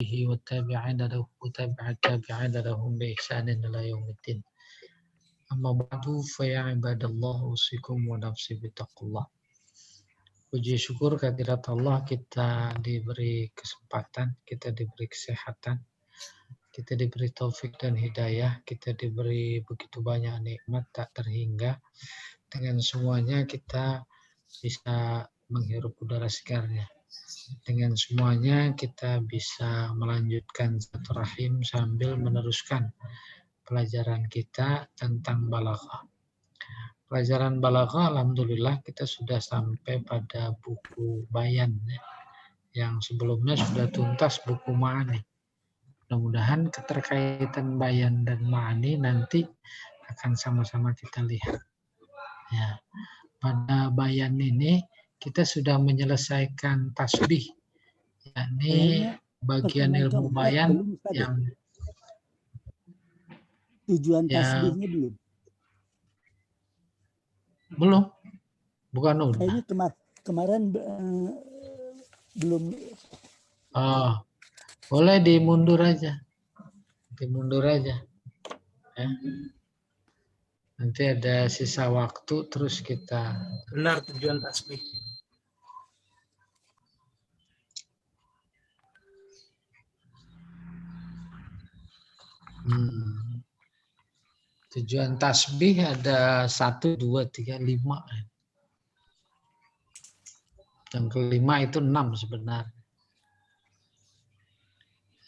والتابعين له وتابع التابعين لهم بإحسان إلى يوم الدين. أما بعد فيا عباد الله أوصيكم ونفسي بتقوى الله. Puji syukur kehadirat Allah, kita diberi kesempatan, kita diberi kesehatan, kita diberi taufik dan hidayah, kita diberi begitu banyak nikmat tak terhingga. Dengan semuanya kita bisa menghirup udara segarnya. Dengan semuanya kita bisa melanjutkan silaturahim sambil meneruskan pelajaran kita tentang balaghah. Pelajaran balaghah, alhamdulillah kita sudah sampai pada buku bayan ya. Yang sebelumnya sudah tuntas buku ma'ani. Mudah-mudahan keterkaitan bayan dan ma'ani nanti akan sama-sama kita lihat. Ya. Pada bayan ini kita sudah menyelesaikan tasbih, yakni bagian ilmu bayan yang tujuan tasbihnya belum, bukan udah. Kayaknya kemarin belum. Oh, boleh dimundur aja, ya. Nanti ada sisa waktu terus kita. Benar tujuan tasbih. Tujuan tasbih ada 1, 2, 3, 5. Yang kelima itu 6 sebenarnya.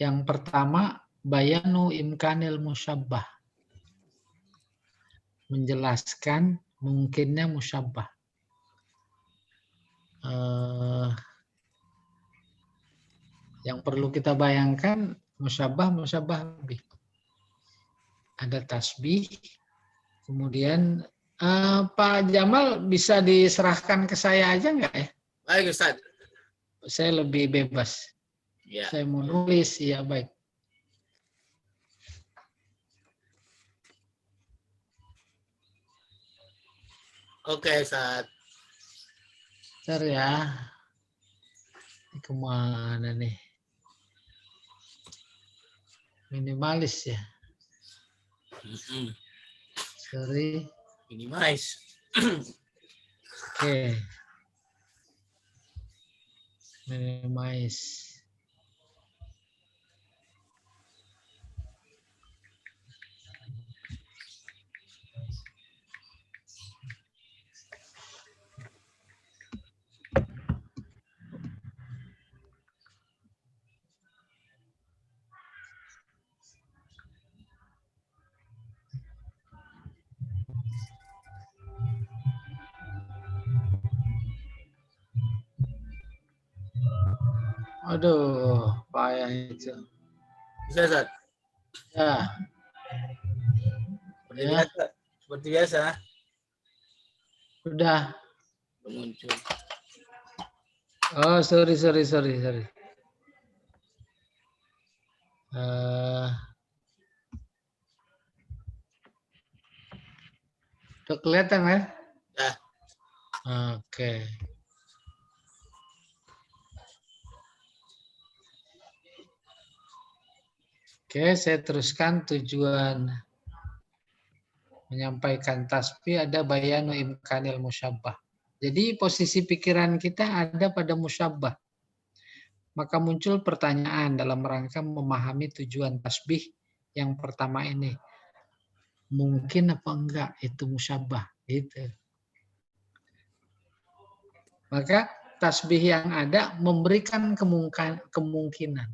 Yang pertama, bayanu imkanil musyabbah. Menjelaskan mungkinnya musyabbah. Yang perlu kita bayangkan musyabbah bih. Ada tasbih, kemudian Pak Jamal bisa diserahkan ke saya aja nggak ya? Baik Ustaz. Saya lebih bebas. Ya. Saya mau nulis, ya baik. Oke Ustaz. Bentar ya. Ini kemana nih? Minimalis ya. Sorry. Minimize. Oke. Minimize. Aduh, payah itu. Bisa Ustaz. Ya. Seperti biasa. Sudah. Muncul. Oh, sorry. Udah kelihatan ya? Ya. Oke. Oke, saya teruskan tujuan menyampaikan tasbih ada bayanu imkanil musyabbah. Jadi posisi pikiran kita ada pada musyabbah. Maka muncul pertanyaan dalam rangka memahami tujuan tasbih yang pertama ini. Mungkin apa enggak itu musyabbah? Gitu. Maka tasbih yang ada memberikan kemungkinan.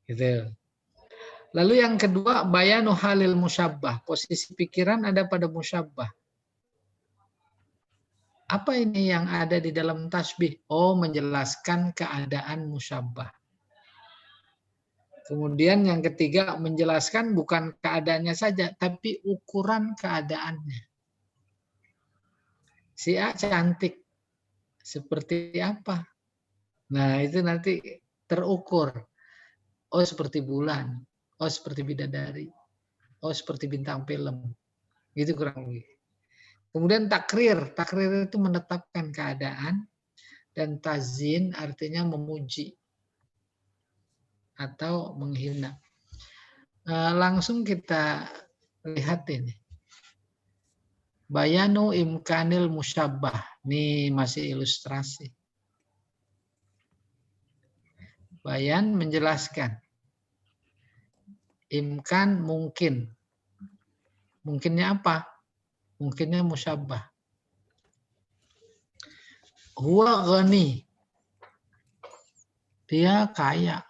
Gitu. Lalu yang kedua, bayanu halil musyabbah. Posisi pikiran ada pada musyabbah. Apa ini yang ada di dalam tasbih? Oh, menjelaskan keadaan musyabbah. Kemudian yang ketiga, menjelaskan bukan keadaannya saja, tapi ukuran keadaannya. Si A cantik. Seperti apa? Nah, itu nanti terukur. Oh, seperti bulan. Oh, seperti bidadari. Oh, seperti bintang film. Gitu kurang lebih. Kemudian takrir. Takrir itu menetapkan keadaan. Dan tazin artinya memuji. atau menghina. Langsung kita lihat ini. Bayanu imkanil musyabbah. Ini masih ilustrasi. Bayan menjelaskan. Imkan mungkin. Mungkinnya apa? Mungkinnya musyabbah. Huwa ghani. Dia kaya.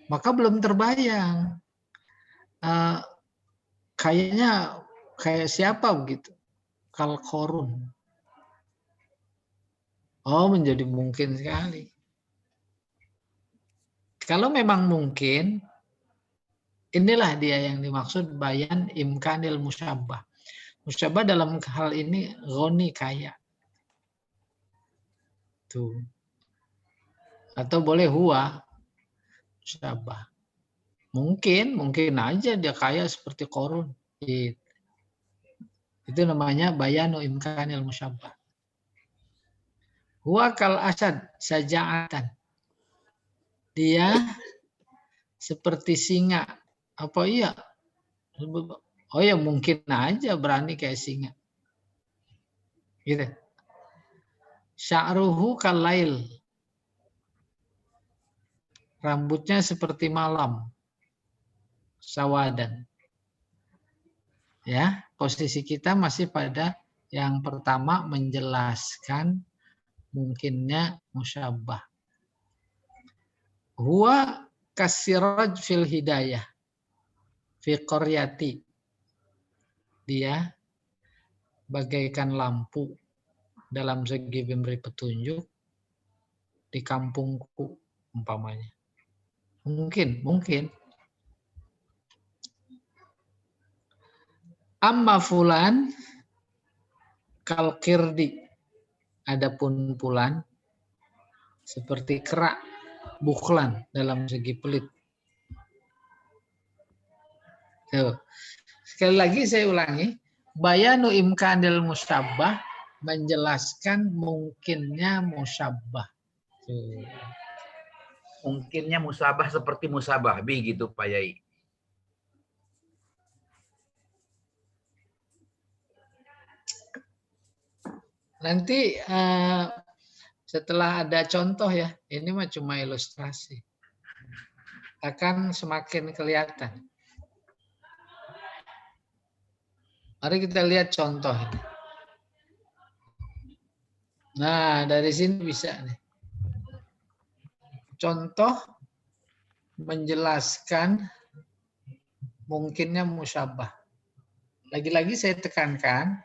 Maka belum terbayang. Kayaknya kayak siapa begitu? Kal Qarun. Oh, menjadi mungkin sekali. Kalau memang mungkin, inilah dia yang dimaksud bayan imkanil musyabbah. Musyabbah dalam hal ini ghani, kaya. Tuh. Atau boleh huwa musyabbah. Mungkin aja dia kaya seperti Qarun. Itu namanya bayanu imkanil musyabbah. Huwa kal asad saja'atan. Dia seperti singa. Apa iya? Oh ya mungkin aja berani kayak singa. Gitu. Sya'ruhu kal lail. Rambutnya seperti malam. Sawadan. Ya, posisi kita masih pada yang pertama menjelaskan mungkinnya musyabbah. Huwa kasiraj fil hidayah fi qaryati. Dia bagaikan lampu dalam segi memberi petunjuk di kampungku umpamanya. Mungkin. Amma fulan kal qirdi. Adapun fulan seperti kerak, bukhlan dalam segi pelit. Tuh. Sekali lagi saya ulangi, bayanu imkanil musyabbah menjelaskan mungkinnya musyabbah. Tuh. Mungkinnya musabah seperti musabah gitu Pak Yai. Nanti setelah ada contoh ya, ini mah cuma ilustrasi. Akan semakin kelihatan. Mari kita lihat contoh ini. Nah, dari sini bisa nih. Contoh menjelaskan mungkinnya musyabbah. Lagi-lagi saya tekankan,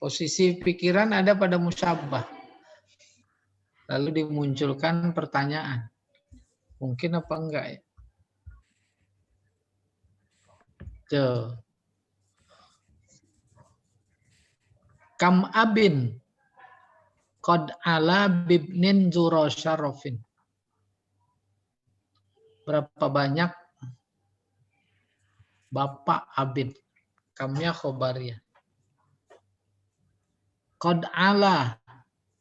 posisi pikiran ada pada musyabbah. Lalu dimunculkan pertanyaan. Mungkin apa enggak ya? Tuh. Kam abin qad ala bibnin zurasyarofin. Berapa banyak bapak abin? Kamnya khobariyah. Qad ala,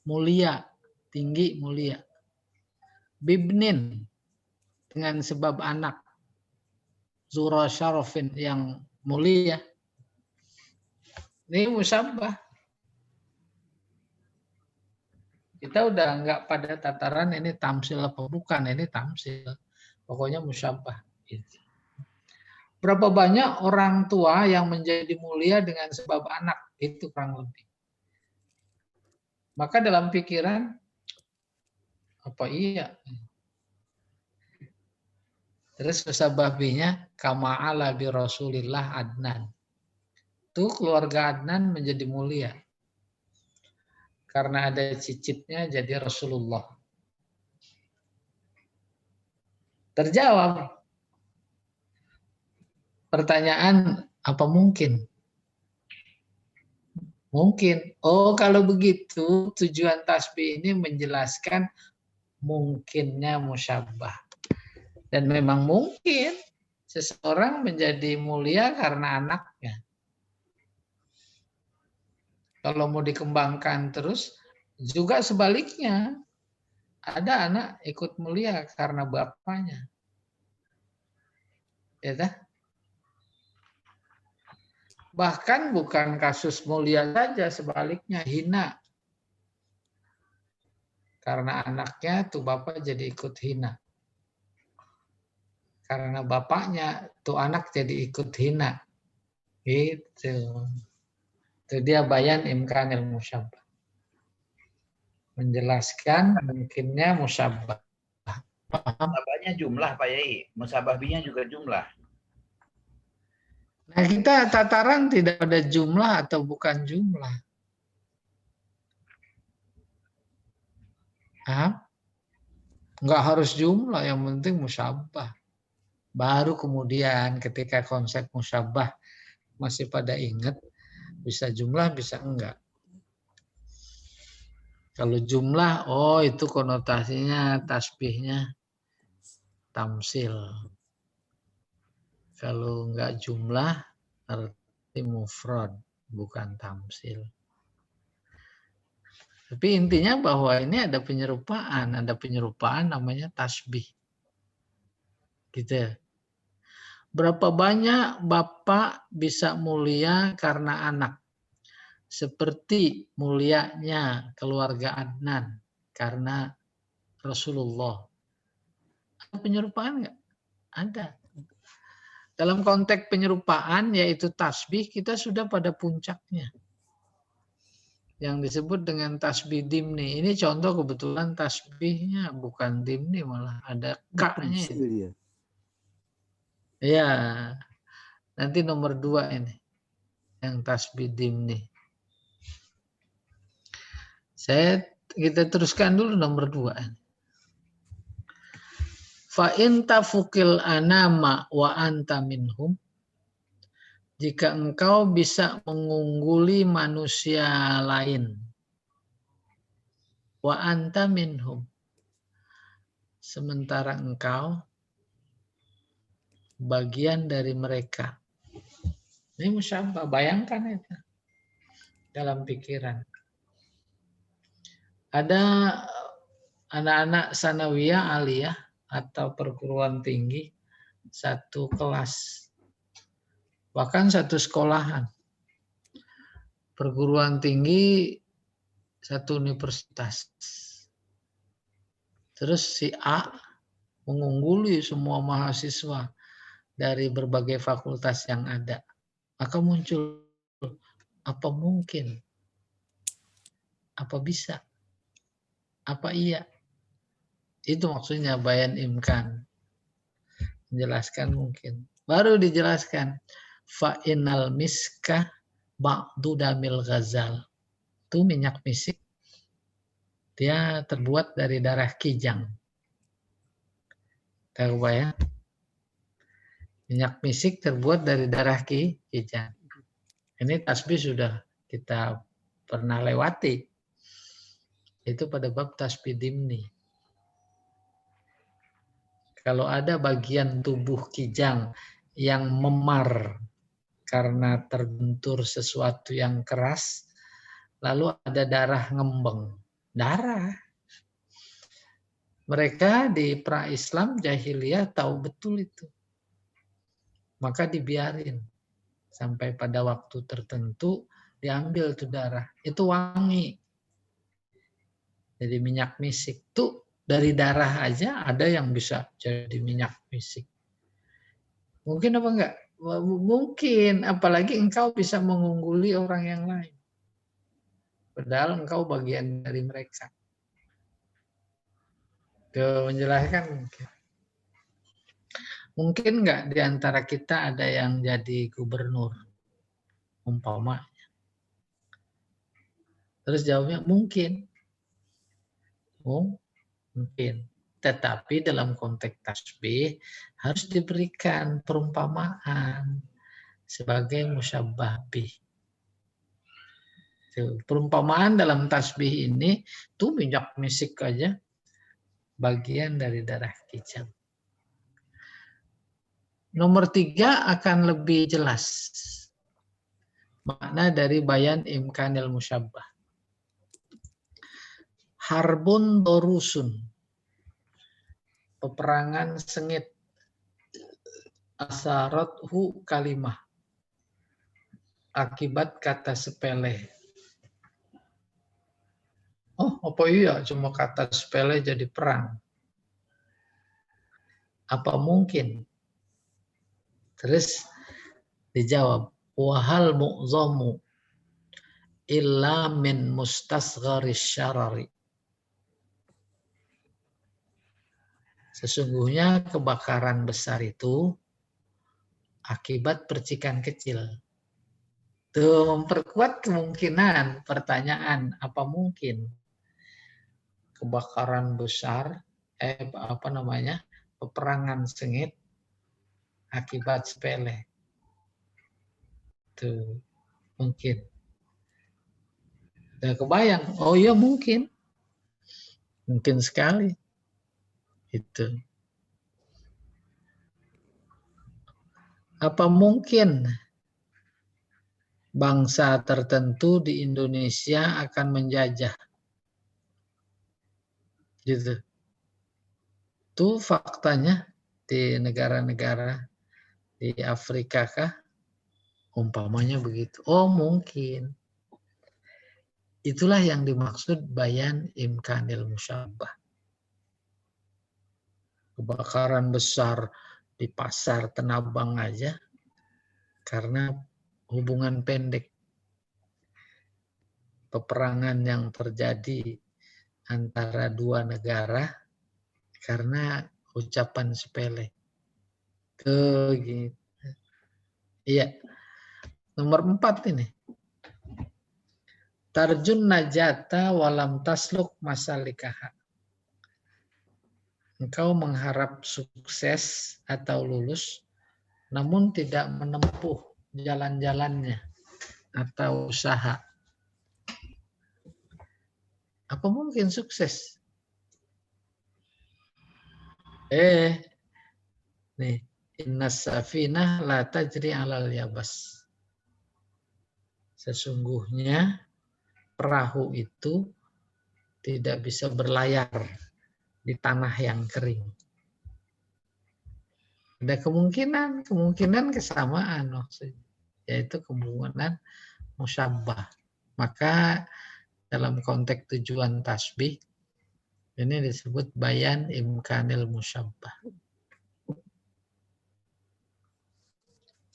mulia, tinggi, mulia. Bibnin, dengan sebab anak. Zurasyarofin, yang mulia. Ini musyabbah. Kita udah enggak pada tataran ini tamsil apa bukan, ini tamsil. Pokoknya musyabbah. Berapa banyak orang tua yang menjadi mulia dengan sebab anak, itu kurang lebih. Maka dalam pikiran, apa iya? Terus musyabbahnya kama ala bi Rasulillah Adnan. Tuh keluarga Adnan menjadi mulia. Karena ada cicitnya jadi Rasulullah. Terjawab. Pertanyaan, apa mungkin? Mungkin. Oh, kalau begitu tujuan tasbih ini menjelaskan mungkinnya musyabbah. Dan memang mungkin seseorang menjadi mulia karena anaknya. Kalau mau dikembangkan terus, juga sebaliknya. Ada anak ikut mulia karena bapaknya. Ya dah? Bahkan bukan kasus mulia saja, sebaliknya hina. Karena anaknya tuh bapak jadi ikut hina. Karena bapaknya tuh anak jadi ikut hina. Gitu. Itu dia bayan imkanil musyabbah. Menjelaskan mungkinnya musyabbah. Paham? Musabahnya jumlah Pak Yai. Musabah B-nya juga jumlah. Nah, kita tataran tidak ada jumlah atau bukan jumlah. Nggak harus jumlah, yang penting musyabbah. Baru kemudian ketika konsep musyabbah masih pada ingat, bisa jumlah, bisa enggak. Kalau jumlah, oh itu konotasinya, tasbihnya tamsil. Kalau enggak jumlah, arti mufrad, bukan tamsil. Tapi intinya bahwa ini ada penyerupaan namanya tasbih. Gitu. Berapa banyak bapak bisa mulia karena anak? Seperti mulianya keluarga Adnan karena Rasulullah. Ada penyerupaan enggak? Ada. Dalam konteks penyerupaan yaitu tasbih, kita sudah pada puncaknya. Yang disebut dengan tasbih dimni. Ini contoh kebetulan tasbihnya bukan dimni, malah ada K-nya. Ya, nanti nomor 2 ini. Yang tasbih dimni. Kita teruskan dulu nomor 2. Fa in tafukil anama wa anta minhum. Jika engkau bisa mengungguli manusia lain. Wa anta minhum. Sementara engkau bagian dari mereka. Ini musyabbah, bayangkan itu. Dalam pikiran. Ada anak-anak sanawiyah aliyah atau perguruan tinggi, satu kelas. Bahkan satu sekolahan. Perguruan tinggi satu universitas. Terus si A mengungguli semua mahasiswa dari berbagai fakultas yang ada. Maka muncul, apa mungkin? Apa bisa? Apa iya? Itu maksudnya bayan imkan. Menjelaskan mungkin. Baru dijelaskan. Fa'inal miska ba'du damil ghazal. Itu minyak misik. Dia terbuat dari darah kijang. Tahu ya? Minyak misik terbuat dari darah kijang. Ini tasbih sudah kita pernah lewati. Itu pada bab tasbih dimni. Kalau ada bagian tubuh kijang yang memar karena terbentur sesuatu yang keras, lalu ada darah ngembeng. Darah. Mereka di pra-Islam jahiliyah tahu betul itu. Maka dibiarin. Sampai pada waktu tertentu diambil itu darah. Itu wangi. Jadi minyak misik. Tuh dari darah aja ada yang bisa jadi minyak misik. Mungkin apa enggak? Mungkin, apalagi engkau bisa mengungguli orang yang lain. Padahal engkau bagian dari mereka. Itu menjelaskan mungkin. Mungkin enggak di antara kita ada yang jadi gubernur, umpamanya. Terus jawabnya mungkin. Mungkin. Tetapi dalam konteks tasbih harus diberikan perumpamaan sebagai musyabbah bih. Perumpamaan dalam tasbih ini tuh minyak misik aja bagian dari darah kijang. Nomor 3 akan lebih jelas makna dari bayan imkanil musyabbah. Harbun dorusun. peperangan sengit. Asarathu kalimah. Akibat kata sepele. Oh, apa iya cuma kata sepele jadi perang? Apa mungkin? Terus dijawab, wahal mu'zamu illa min mustasgharis syarari. Sesungguhnya kebakaran besar itu akibat percikan kecil. Tuh memperkuat kemungkinan pertanyaan, apa mungkin kebakaran besar, peperangan sengit akibat sepele. Tuh mungkin. Udah kebayang, oh iya mungkin sekali. Itu. Apa mungkin bangsa tertentu di Indonesia akan menjajah? Gitu. Itu faktanya di negara-negara di Afrika kah? Umpamanya begitu. Oh mungkin. Itulah yang dimaksud bayan imkanil musyabbah. Kebakaran besar di pasar Tanah Abang aja karena hubungan pendek. Peperangan yang terjadi antara dua negara karena ucapan sepele. Gitu. Iya. Nomor 4 ini. Tarjun najata walam tasluk masalikaha. Engkau mengharap sukses atau lulus, namun tidak menempuh jalan-jalannya atau usaha. Apa mungkin sukses? Nih, innas safinah la tajri alal yabas. Sesungguhnya perahu itu tidak bisa berlayar di tanah yang kering. Ada kemungkinan kesamaan maksudnya, yaitu kemungkinan musyabbah. Maka dalam konteks tujuan tasbih ini disebut bayan imkanil musyabbah.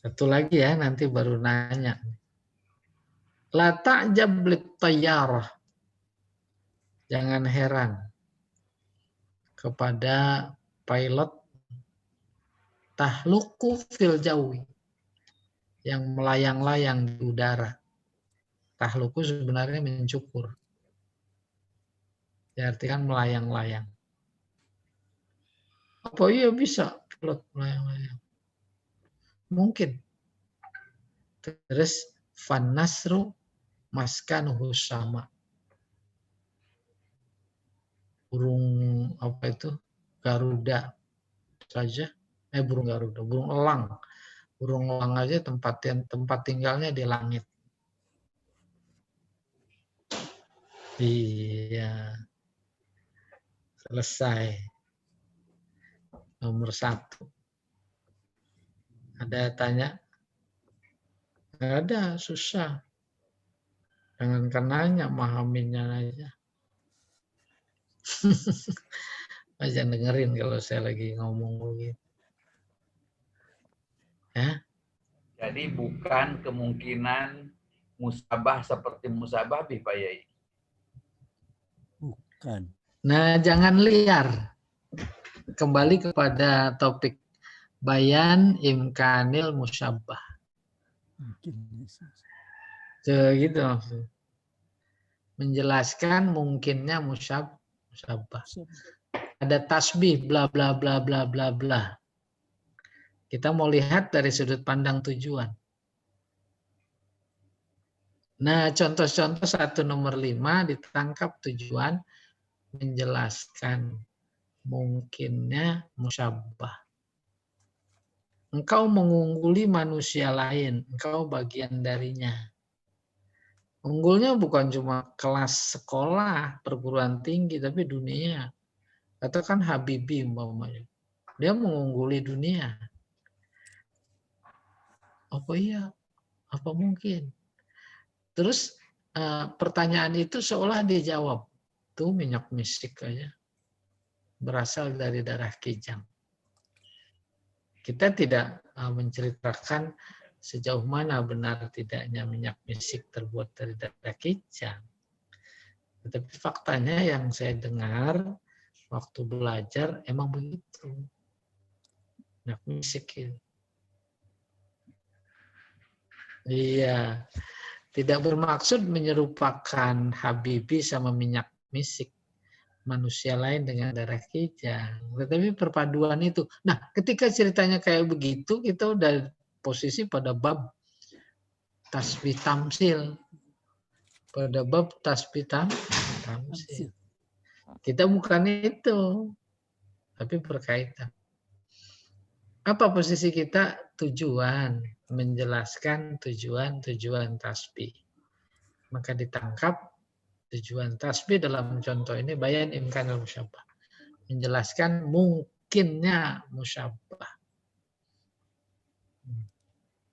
Satu lagi ya, nanti baru nanya. La ta'jab lit tayyarah. Jangan heran kepada pilot tahluku fil jawi yang melayang-layang di udara. Tahluku sebenarnya mencukur. Diartikan melayang-layang. Apa iya bisa pilot melayang-layang? Mungkin. Terus fan nasru maskanuhu sama. Burung apa itu? Garuda saja. Burung Garuda, burung elang. Burung elang aja tempat tinggalnya di langit. Iya. Selesai. Nomor 1. Ada tanya? Nggak ada, susah. Jangankan nanya, mahaminnya aja. Jangan dengerin kalau saya lagi ngomong begitu. Ya? Jadi bukan kemungkinan musabah seperti musabah Pak Yai. Bukan. Nah, jangan liar. Kembali kepada topik bayan imkanil musyabbah. Gitu maksudnya. Menjelaskan mungkinnya musyabbah. Ada tasbih bla bla bla bla bla bla. Kita mau lihat dari sudut pandang tujuan. Nah, contoh-contoh 1 nomor 5 ditangkap tujuan menjelaskan mungkinnya musyabbah. Engkau mengungguli manusia lain, engkau bagian darinya. Unggulnya bukan cuma kelas sekolah, perguruan tinggi, tapi dunia. Katakan Habibie umpamanya. Dia mengungguli dunia. Apa iya? Apa mungkin? Terus pertanyaan itu seolah dijawab. Tuh minyak misik aja berasal dari darah kijang. Kita tidak menceritakan sejauh mana benar tidaknya minyak misik terbuat dari darah kijang. Tetapi faktanya yang saya dengar waktu belajar emang begitu. Minyak misik itu. Iya. Tidak bermaksud menyerupakan Habibie sama minyak misik manusia lain dengan darah kijang. Tetapi perpaduan itu. Nah, ketika ceritanya kayak begitu, kita udah posisi pada bab tasbih tamsil. Pada bab tasbih tamsil. Kita bukan itu, tapi berkaitan. Apa posisi kita? Tujuan, menjelaskan tujuan tasbih. Maka ditangkap tujuan tasbih dalam contoh ini bayan imkanul musyabbah. Menjelaskan mungkinnya musyabbah.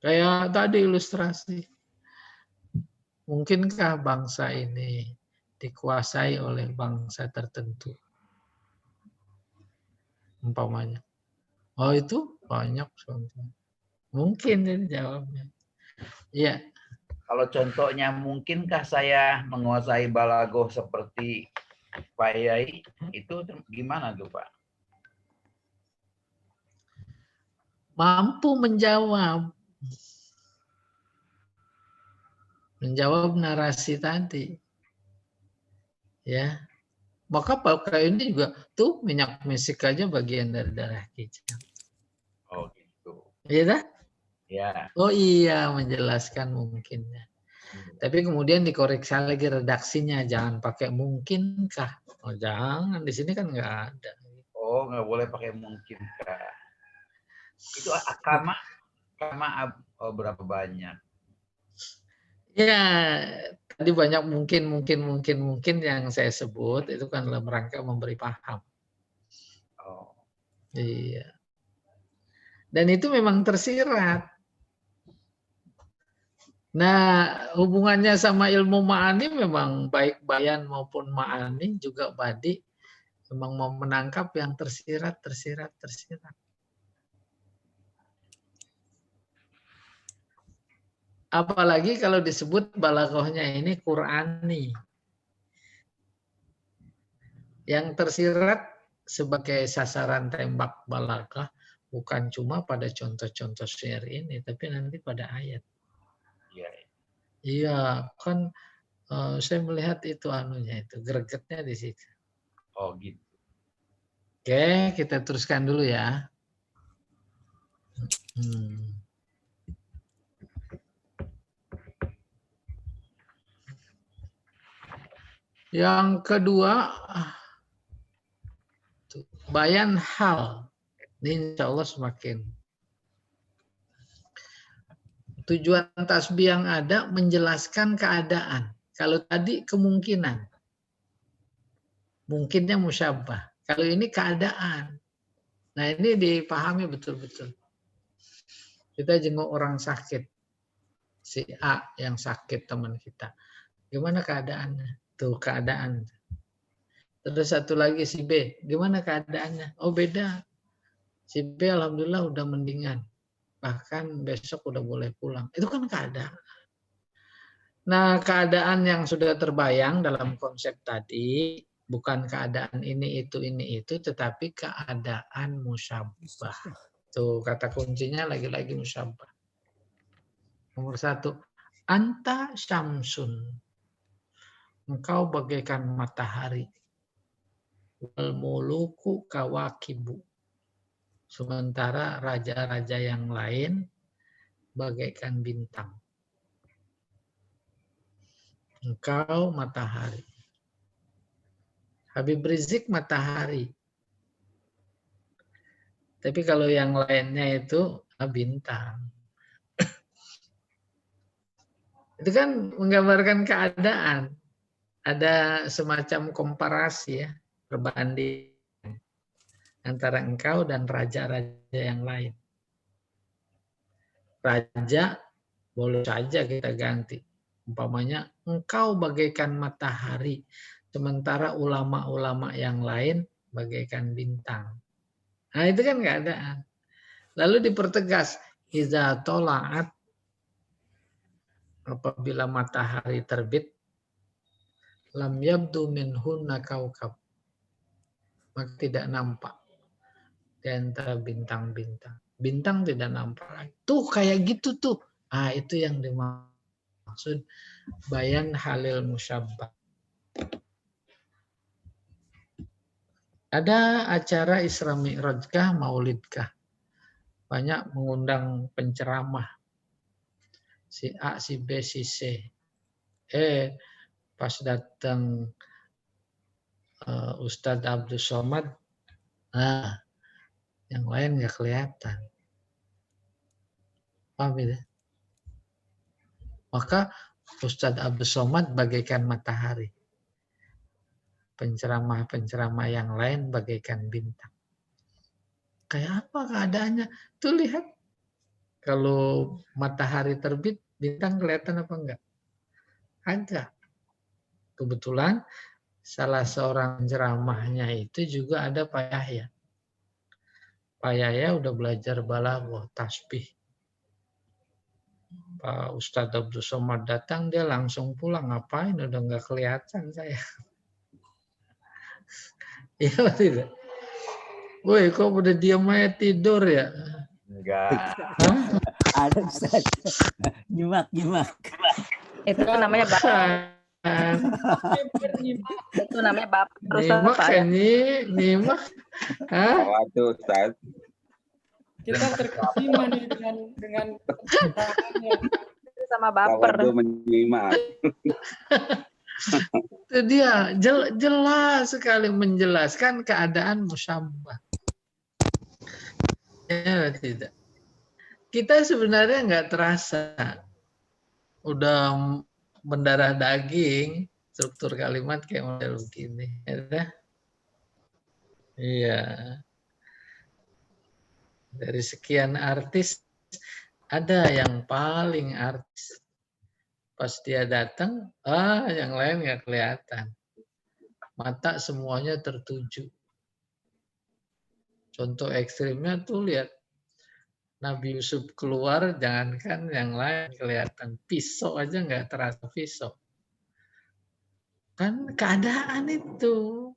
Kayak tadi ilustrasi. Mungkinkah bangsa ini dikuasai oleh bangsa tertentu? Umpamanya. Oh itu banyak contoh. Mungkin jadi jawabnya. Iya. Kalau contohnya, mungkinkah saya menguasai balaghah seperti Pak Yai? Itu gimana tuh Pak? Mampu menjawab. Menjawab narasi tadi. Ya. Maka pakai ini juga tuh minyak misik aja bagian dari darah kijang. Oh gitu. Iya dah? Ya. Oh iya, menjelaskan mungkinnya. Tapi kemudian dikoreksi lagi redaksinya, jangan pakai mungkinkah. Oh jangan, di sini kan nggak ada. Oh nggak boleh pakai mungkinkah. Itu akama berapa banyak? Ya, tadi banyak mungkin yang saya sebut itu kan dalam rangka memberi paham. Oh. Iya. Dan itu memang tersirat. Nah, hubungannya sama ilmu ma'ani memang baik bayan maupun ma'ani juga badi memang mau menangkap yang tersirat. Apalagi kalau disebut balaghahnya ini Qur'ani. Yang tersirat sebagai sasaran tembak balaghah bukan cuma pada contoh-contoh syair ini, tapi nanti pada ayat. Iya, kan saya melihat itu anunya itu gregetnya di situ. Oh gitu. Oke, kita teruskan dulu ya. Yang kedua, bayan hal. Ini insya Allah semakin. Tujuan tasbih yang ada menjelaskan keadaan. Kalau tadi kemungkinan. Mungkinnya musyabbah. Kalau ini keadaan. Nah ini dipahami betul-betul. Kita jenguk orang sakit. Si A yang sakit teman kita. Gimana keadaannya? Tuh keadaan. Terus satu lagi si B. Gimana keadaannya? Oh beda. Si B alhamdulillah udah mendingan. Bahkan besok udah boleh pulang. Itu kan keadaan. Nah, keadaan yang sudah terbayang dalam konsep tadi bukan keadaan ini itu, tetapi keadaan musyabbah. Tuh kata kuncinya lagi-lagi musyabbah. Nomor 1, anta syamsun. Engkau bagaikan matahari. Wal muluku kawakibu. Sementara raja-raja yang lain bagaikan bintang. Engkau matahari. Habib Rizik matahari. Tapi kalau yang lainnya itu bintang. Itu kan menggambarkan keadaan. Ada semacam komparasi ya, perbandingan. antara engkau dan raja-raja yang lain. Raja boleh saja kita ganti. Umpamanya engkau bagaikan matahari, sementara ulama-ulama yang lain bagaikan bintang. Nah itu kan keadaan. Lalu dipertegas, iza tola'at, apabila matahari terbit, lam yabdu minhunna kaukab, maka tidak nampak di antara bintang-bintang. Bintang tidak nampak. Tuh kayak gitu tuh. Ah itu yang dimaksud bayan halil musyabbah. Ada acara Isra Mi'rajkah, Maulidkah? Banyak mengundang penceramah. Si A, si B, si C. Pas datang Ustadz Abdul Somad, nah, yang lain nggak kelihatan. Paham ya? Maka Ustadz Abdul Somad bagaikan matahari. Penceramah-penceramah yang lain bagaikan bintang. Kayak apa keadaannya? Tuh lihat. Kalau matahari terbit, bintang kelihatan apa enggak? Ada. Kebetulan salah seorang ceramahnya itu juga ada Pak Yahya. Pak Yahya udah belajar balaghah, tasbih. Pak Ustadz Abdul Somad datang, dia langsung pulang. Ngapain? Udah nggak kelihatan saya. Iya tidak? Woi, kok udah diam aja tidur ya? Enggak. Ada Ustaz. Nyimak. Itu namanya baper. Itu namanya baper. Nyimak ya, nyimak. Hah? Waduh, Ustaz. Kita terkesima nih dengan Itu sama baper. Waduh, menyimak. Itu dia jelas sekali menjelaskan keadaan musyabbah. Ya tidak. Kita sebenarnya nggak terasa udah mendarah daging struktur kalimat kayak model begini, ya. Iya. Dari sekian artis ada yang paling artis. Pas dia datang, yang lain nggak kelihatan. Mata semuanya tertuju. Contoh ekstrimnya tuh lihat Nabi Yusuf keluar, jangankan yang lain kelihatan. Pisau aja nggak terasa pisau. Kan keadaan itu.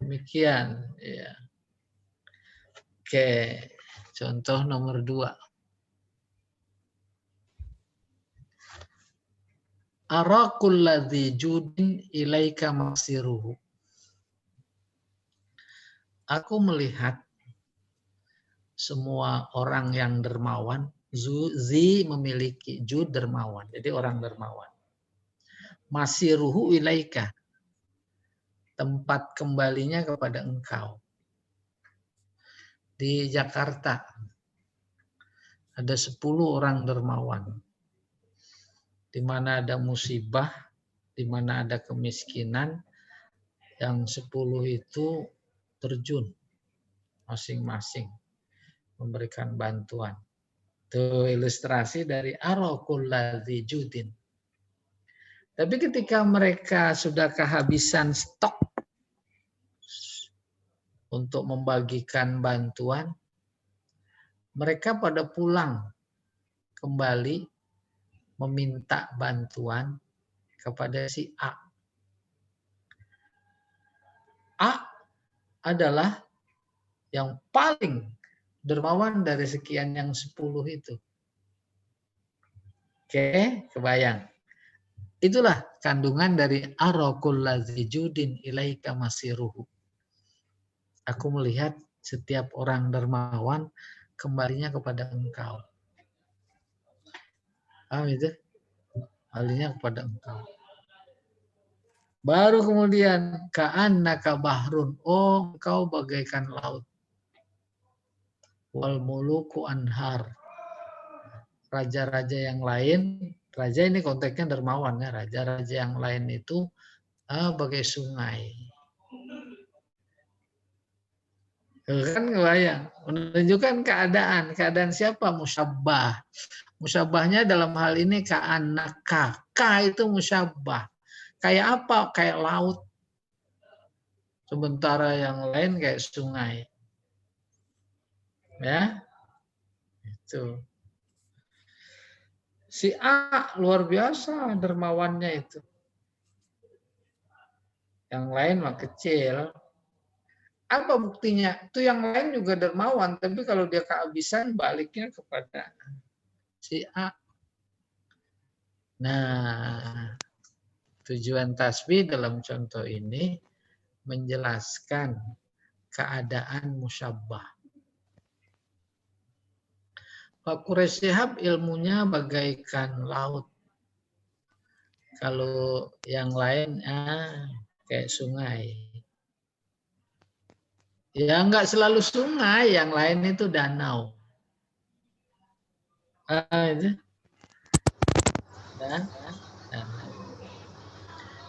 Demikian. Ya. Oke, contoh nomor 2. Arakul ladzi judin ilaika masiruhu. Aku melihat semua orang yang dermawan, zi memiliki jud dermawan, jadi orang dermawan. Masiruhu ilaika, tempat kembalinya kepada engkau. Di Jakarta ada 10 orang dermawan. Di mana ada musibah, di mana ada kemiskinan, yang 10 itu terjun masing-masing memberikan bantuan. Itu ilustrasi dari arakul ladzi judin. Tapi ketika mereka sudah kehabisan stok untuk membagikan bantuan, mereka pada pulang kembali meminta bantuan kepada si A. A adalah yang paling dermawan dari sekian yang 10 itu. Oke, kebayang. Itulah kandungan dari arakul ladzi judin ilaika masiruhu. Aku melihat setiap orang dermawan kembalinya kepada engkau. Itu kembalinya kepada engkau. Baru kemudian ka'annaka bahrun. Oh, engkau bagaikan laut. Wal muluku anhar. Raja-raja yang lain, raja ini konteksnya dermawan ya. Raja-raja yang lain itu bagai sungai. Kan kebayang. Menunjukkan keadaan siapa? Musyabbah. Musyabbahnya dalam hal ini ka'annaka. Ka itu musyabbah. Kayak apa? Kayak laut. Sementara yang lain kayak sungai. Ya. Itu. Si A luar biasa dermawannya itu. Yang lain mah kecil. Apa buktinya? Itu yang lain juga dermawan, tapi kalau dia kehabisan baliknya kepada si A. Nah, tujuan tasbih dalam contoh ini menjelaskan keadaan musyabbah. Pak Quraisy Shihab ilmunya bagaikan laut. Kalau yang lain kayak sungai. Ya nggak selalu sungai, yang lain itu danau. Itu. Danau.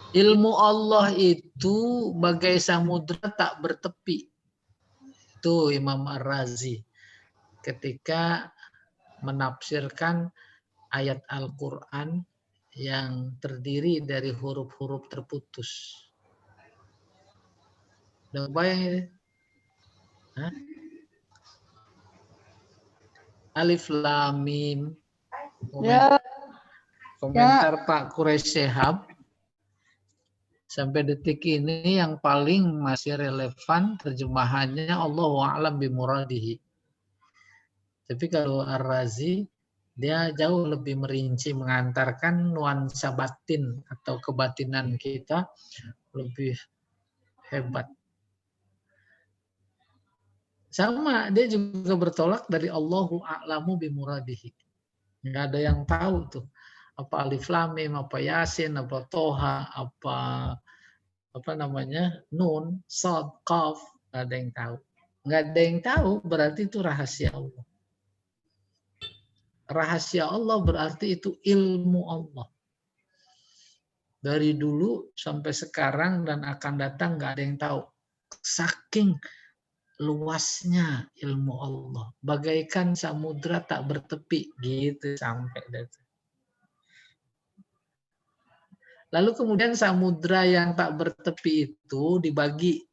Ilmu Allah itu bagai samudra tak bertepi. Itu Imam Ar-Razi ketika menafsirkan ayat Al-Quran yang terdiri dari huruf-huruf terputus. Udah bayang ini? Alif Lam Mim. Komentar Pak Quraisy Shihab sampai detik ini yang paling masih relevan terjemahannya Allahu a'lam bimuradihi. Tapi kalau Ar-Razi dia jauh lebih merinci, mengantarkan nuansa batin atau kebatinan kita lebih hebat. Sama, dia juga bertolak dari Allahu a'lamu bimuradihi. Nggak ada yang tahu tuh. Apa Alif Lam Mim, apa Yasin, apa Toha, apa namanya, Nun, Shad, Qaf, nggak ada yang tahu. Nggak ada yang tahu berarti itu rahasia Allah. Rahasia Allah berarti itu ilmu Allah. Dari dulu sampai sekarang dan akan datang nggak ada yang tahu. Saking luasnya ilmu Allah, bagaikan samudra tak bertepi, gitu sampai itu. Lalu kemudian samudra yang tak bertepi itu dibagi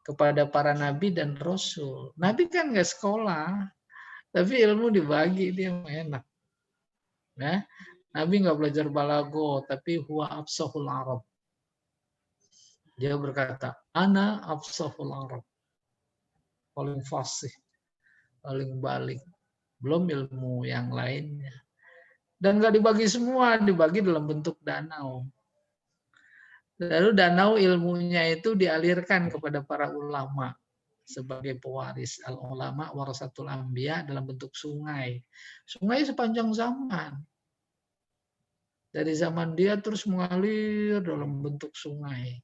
kepada para nabi dan rasul. Nabi kan nggak sekolah, tapi ilmu dibagi, dia enak. Nah, Nabi nggak belajar balago, tapi huwa afsahul Arab. Dia berkata, ana afsahul Arab. Paling fasih, paling balik. Belum ilmu yang lainnya. Dan nggak dibagi semua, dibagi dalam bentuk danau. Lalu danau ilmunya itu dialirkan kepada para ulama sebagai pewaris. Al-ulama warasatul anbiya dalam bentuk sungai. Sungai sepanjang zaman. Dari zaman dia terus mengalir dalam bentuk sungai.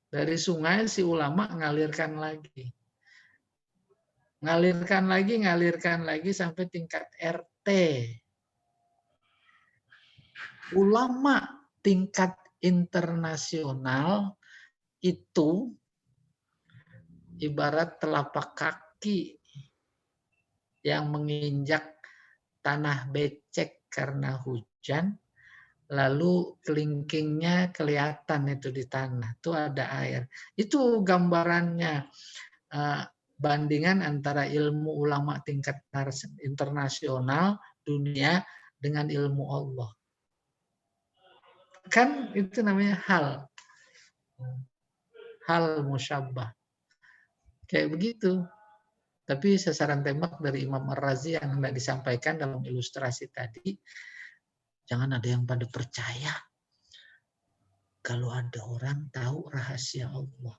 Dari sungai si ulama ngalirkan lagi. Ngalirkan lagi sampai tingkat RT. Ulama tingkat internasional itu ibarat telapak kaki yang menginjak tanah becek karena hujan, lalu kelingkingnya kelihatan itu di tanah, itu ada air. Itu gambarannya. Bandingan antara ilmu ulama tingkat internasional dunia dengan ilmu Allah. Kan itu namanya hal musyabbah. Kayak begitu. Tapi sasaran tembak dari Imam Ar-Razi yang hendak disampaikan dalam ilustrasi tadi, jangan ada yang pada percaya kalau ada orang tahu rahasia Allah.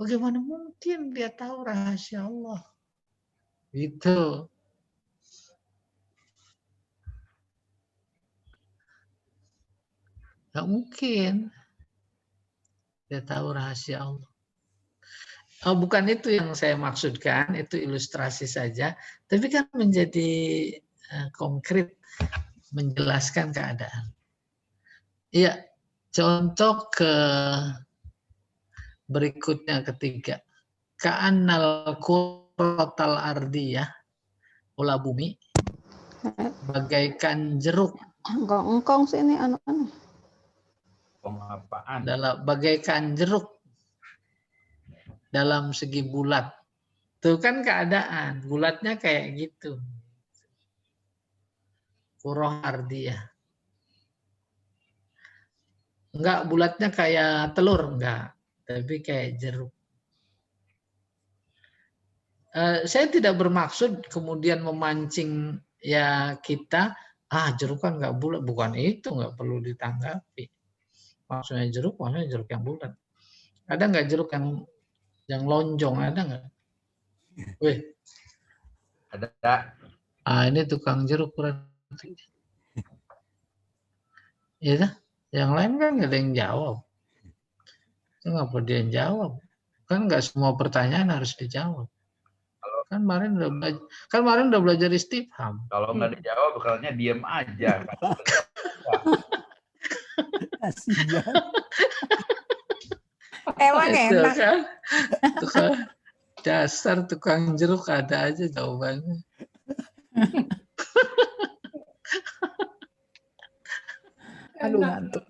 Bagaimana mungkin dia tahu rahasia Allah? Gitu. Nggak mungkin dia tahu rahasia Allah. Oh, bukan itu yang saya maksudkan, itu ilustrasi saja. Tapi kan menjadi konkret, menjelaskan keadaan. Iya, contoh berikutnya ketiga. Ka'annal quratal ardiyah, bola bumi, bagaikan jeruk, Engkong sih ini anu. Apaan? bagaikan jeruk dalam segi bulat. Tuh kan keadaan, bulatnya kayak gitu. Qurah ardiyah. Enggak bulatnya kayak telur, enggak. Tapi kayak jeruk. Saya tidak bermaksud kemudian memancing ya kita, jeruk kan enggak bulat. Bukan itu, enggak perlu ditanggapi. Maksudnya jeruk yang bulat. Ada enggak jeruk yang lonjong, ada enggak? Wih. Ada. Ini tukang jeruk berarti. Iya, yang lain kan nggak ada yang jawab. Kenapa dia yang jawab? Kan nggak semua pertanyaan harus dijawab. Kan kemarin udah belajar istifham. Kalau nggak dijawab, bakalnya diem aja. Kasihan. Emang Itu enak. kan, dasar tukang jeruk ada aja jawabannya. Aduh ngantuk.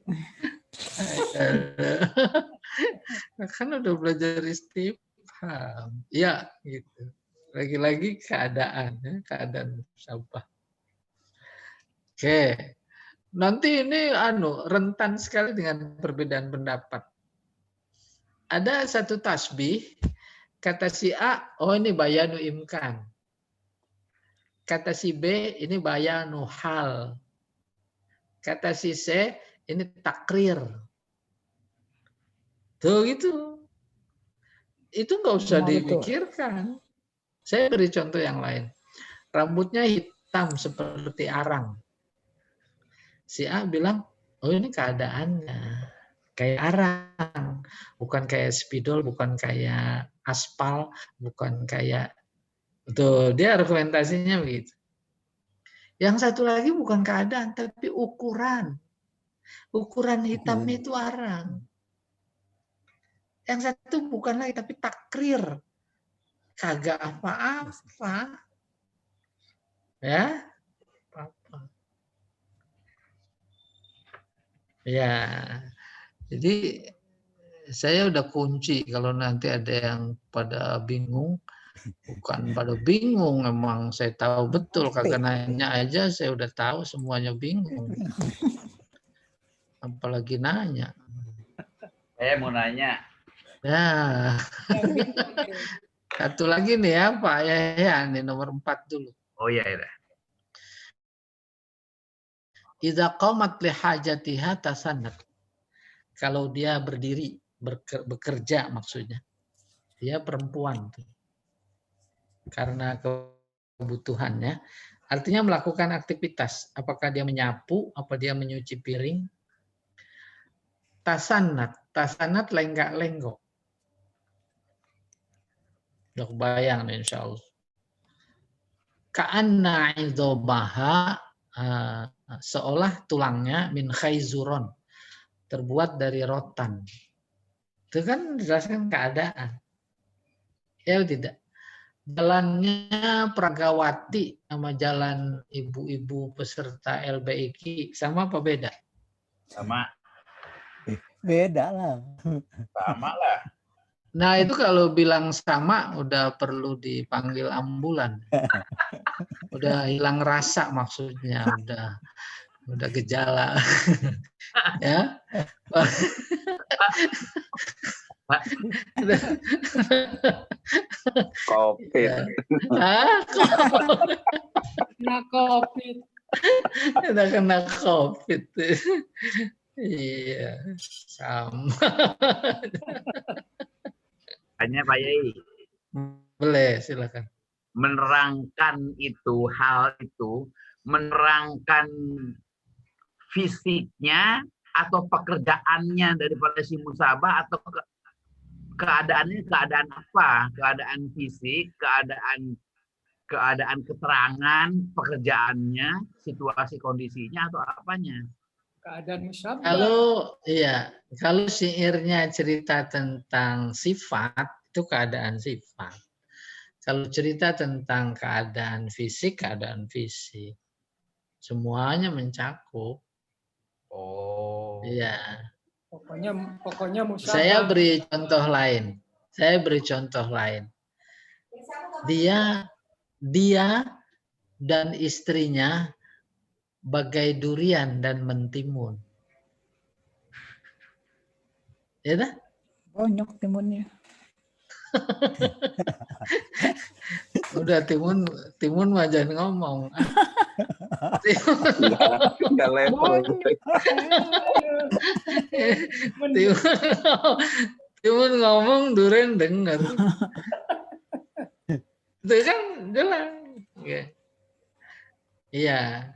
Kan udah belajar istifham. Ya, gitu. Lagi-lagi keadaan sampah. Oke. Nanti ini rentan sekali dengan perbedaan pendapat. Ada satu tasbih, kata si A, ini bayanu imkan. Kata si B, ini bayanu hal. Kata si C, ini takrir. Tuh gitu. Itu nggak usah dipikirkan. Saya beri contoh yang lain. Rambutnya hitam seperti arang. Si A bilang, ini keadaannya. Kayak arang. Bukan kayak spidol, bukan kayak aspal, bukan kayak... Tuh, dia argumentasinya begitu. Yang satu lagi bukan keadaan, tapi ukuran. Ukuran hitamnya itu arang. Yang satu bukan lagi, tapi takrir. Kagak apa-apa. Ya. Apa. Ya. Jadi, saya udah kunci. Kalau nanti ada yang pada bingung, bukan pada bingung, emang saya tahu betul, kagak nanya aja saya udah tahu semuanya bingung. Apalagi nanya. Saya mau nanya. Ya. Satu lagi nih ya Pak ya, nih nomor 4 dulu. Oh iya, iya. Idza qamat li hajatiha tasannat. Kalau dia berdiri, bekerja maksudnya. Dia perempuan tuh. Karena kebutuhannya, artinya melakukan aktivitas. Apakah dia menyapu, apa dia menyuci piring? Tasanat lenggak-lenggok. Udah kebayang nih insya Allah. Ka'anna idhobaha, seolah tulangnya min khayzuron, terbuat dari rotan. Itu kan menjelaskan keadaan. Ya tidak. Jalannya Pragawati sama jalan ibu-ibu peserta LBIK sama apa beda? Sama. Beda lah. Sama lah. Nah itu kalau bilang sama udah perlu dipanggil ambulan. Udah hilang rasa maksudnya, udah gejala. Ya. COVID. Kena COVID. Udah kena COVID. Iya, sama. Tanya Pak Yai. Boleh, silakan. Menerangkan itu, hal itu, menerangkan fisiknya atau pekerjaannya daripada si musabah, atau keadaannya keadaan apa? Keadaan fisik, keadaan keterangan, pekerjaannya, situasi kondisinya, atau apanya? Keadaan musabah. Kalau syairnya cerita tentang sifat, Itu keadaan sifat. Kalau cerita tentang keadaan fisik, semuanya mencakup. Oh. Iya. Pokoknya musabah. Saya beri contoh lain. Dia dan istrinya bagai durian dan mentimun. Ya dah? Banyak timunnya. Udah timun mah jangan ngomong. Nggak level. Timun ngomong, durian denger. Itu kan jelas. Iya.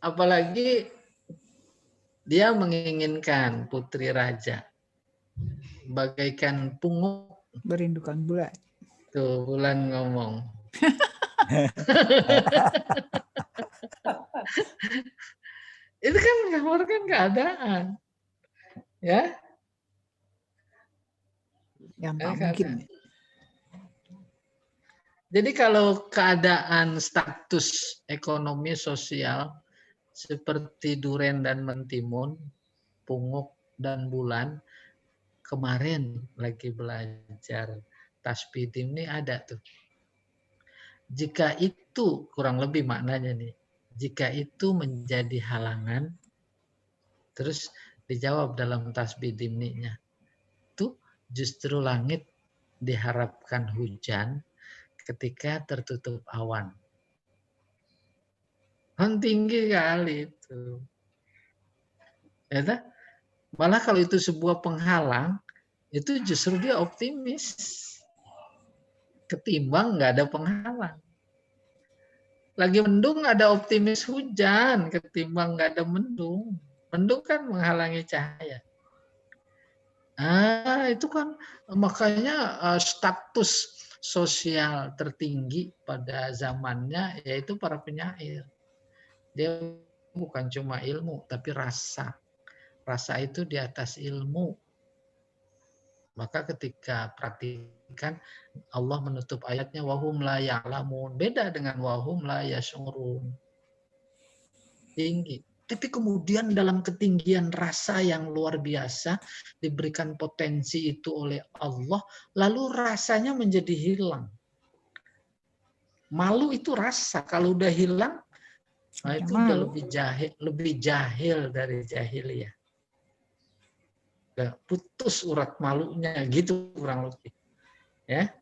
Apalagi dia menginginkan putri raja bagaikan pungut. Berindukan bulan. Tuh, bulan ngomong. Itu kan menggambarkan keadaan. Ya. Yang tak mungkin. Jadi kalau keadaan status ekonomi sosial seperti duren dan mentimun, punguk dan bulan, kemarin lagi belajar tasbidim ini ada tuh. Jika itu kurang lebih maknanya nih, jika itu menjadi halangan, terus dijawab dalam tasbidimnya, tuh justru langit diharapkan hujan ketika tertutup awan. Kan tinggi kali itu. Ya, malah kalau itu sebuah penghalang, itu justru dia optimis. Ketimbang nggak ada penghalang. Lagi mendung ada optimis hujan, ketimbang nggak ada mendung. Mendung kan menghalangi cahaya. Itu kan makanya status sosial tertinggi pada zamannya yaitu para penyair. Dia bukan cuma ilmu, tapi rasa. Rasa itu di atas ilmu. Maka ketika praktikan, Allah menutup ayatnya wahum la ya'lamun. Beda dengan wahum la yash'urun. Tinggi. Tapi kemudian dalam ketinggian rasa yang luar biasa, diberikan potensi itu oleh Allah, lalu rasanya menjadi hilang. Malu itu rasa. Kalau udah hilang, nah itu udah lebih jahil dari jahiliyah. Udah putus urat malunya, gitu kurang lebih. Ya.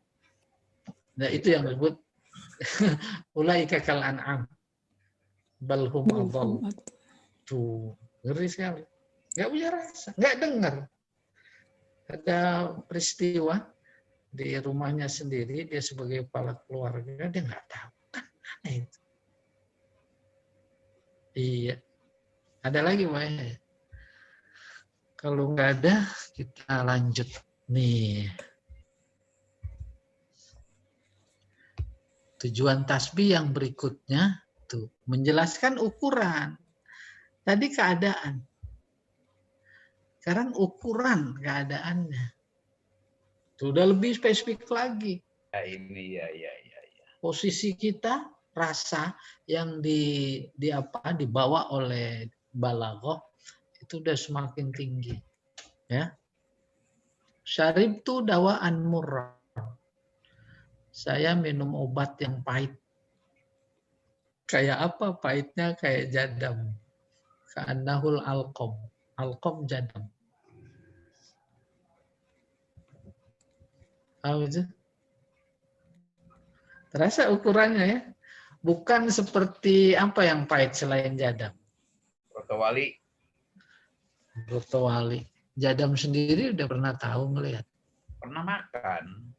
Nah, itu yang disebut ulaika kal an'am bal hum adall. Tuh, ngeri sekali. Nggak punya rasa, nggak dengar. Ada peristiwa di rumahnya sendiri, dia sebagai kepala keluarga, dia nggak tahu. Kan aneh itu. Iya. Ada lagi, Pak? Kalau nggak ada, kita lanjut. Nih. Tujuan tasbih yang berikutnya tuh menjelaskan ukuran. Tadi keadaan. Sekarang ukuran keadaannya. Sudah lebih spesifik lagi. Ya, ini ya. Posisi kita, rasa yang dibawa oleh balaghah itu udah semakin tinggi. Ya. Syaribtu dawaan murrah. Saya minum obat yang pahit. Kayak apa pahitnya? Kayak jadam. Ka'annahul alqom. Alqom jadam. Tahu itu? Terasa ukurannya ya? Bukan seperti apa yang pahit selain jadam. Protowali. Protowali. Jadam sendiri udah pernah tahu ngelihat? Pernah makan.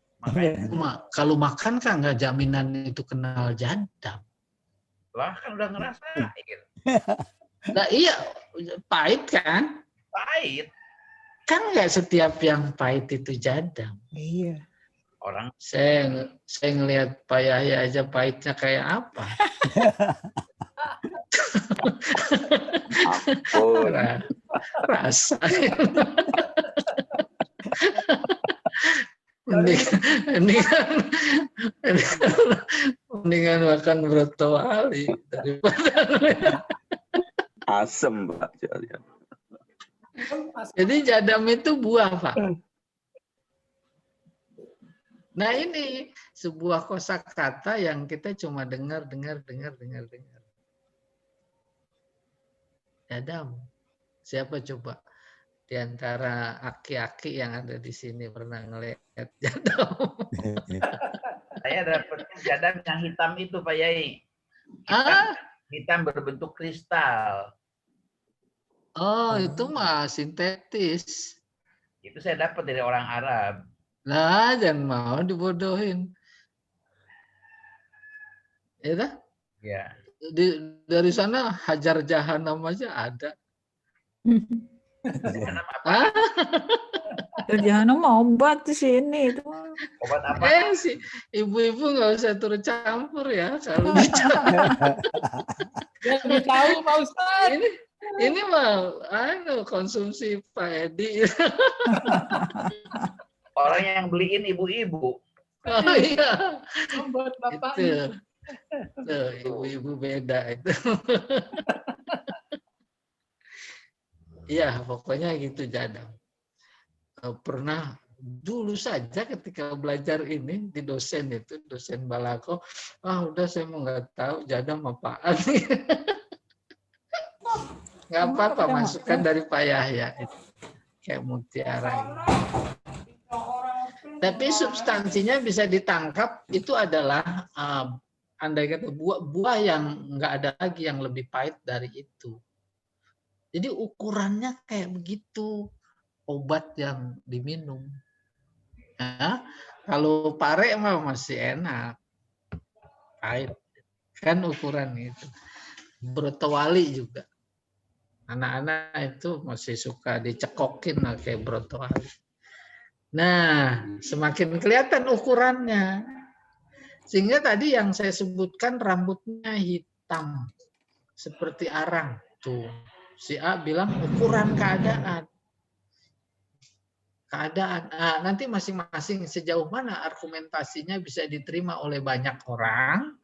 Kalau makan kan nggak jaminan itu kenal jadam. Lah kan udah ngerasain. Nah, iya, pahit kan? Pahit. Kan nggak setiap yang pahit itu jadam. Iya. Orang Saya ngelihat Pak Yahya aja pahitnya kayak apa. Rasa. Mendingan makan broto wali daripada. Asem, Pak. Jadi jadam itu buah, Pak. Nah ini sebuah kosakata yang kita cuma dengar. Jadam. Siapa coba di antara aki-aki yang ada di sini pernah ngelihat jadam? Saya dapatnya jadam yang hitam itu, Pak Yai. Hitam berbentuk kristal. Oh, itu mah sintetis. Itu saya dapat dari orang Arab. Nah, jangan mau dibodohin. Ya dah? Ya. Dari sana hajar jahanam aja ada. Jangan mau obat di sini itu. Obat apa? Si ibu-ibu nggak usah turut campur ya kalau bicara. Yang tahu Pak Ustaz. Ini mah konsumsi Pak Edi. Orang yang beliin ibu-ibu. Oh iya. Buat Bapak. Itu. Tuh, ibu-ibu beda itu. Iya, pokoknya gitu jadam. Pernah dulu saja ketika belajar ini di dosen balago, udah saya mau nggak tahu jadam apaan. Nggak apa-apa, masukan dari Pak Yahya. Kayak mutiara. Tapi substansinya bisa ditangkap, itu adalah andai kata buah yang nggak ada lagi yang lebih pahit dari itu. Jadi ukurannya kayak begitu, obat yang diminum. Nah, kalau pare mah masih enak, pahit. Kan ukuran itu. Brotowali juga. Anak-anak itu masih suka dicekokin kayak brotowali. Nah, semakin kelihatan ukurannya. Sehingga tadi yang saya sebutkan rambutnya hitam. Seperti arang. Tuh, si A bilang ukuran keadaan. Nanti masing-masing sejauh mana argumentasinya bisa diterima oleh banyak orang,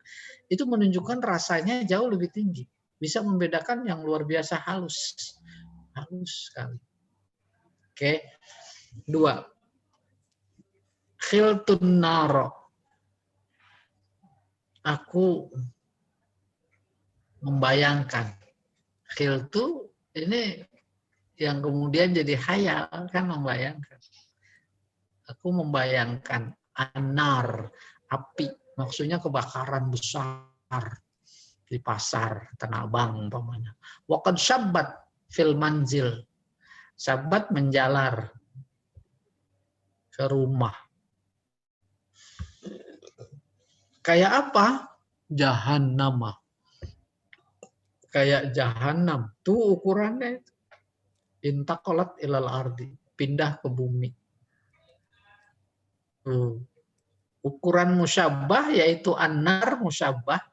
itu menunjukkan rasanya jauh lebih tinggi. Bisa membedakan yang luar biasa halus. Halus sekali. Oke. 2. Khiltun naro. Aku membayangkan. Khiltu ini yang kemudian jadi hayal, kan membayangkan. Aku membayangkan anar, api. Maksudnya kebakaran besar di pasar Tanah Abang umpamanya. Waqad syabbat fil manzil. Syabbat menjalar ke rumah. Kayak apa? Jahannama. Kayak jahanam. Tuh ukurannya. Intaqalat ilal ardi. Pindah ke bumi. Ukuran musyabbah yaitu anar musyabbah.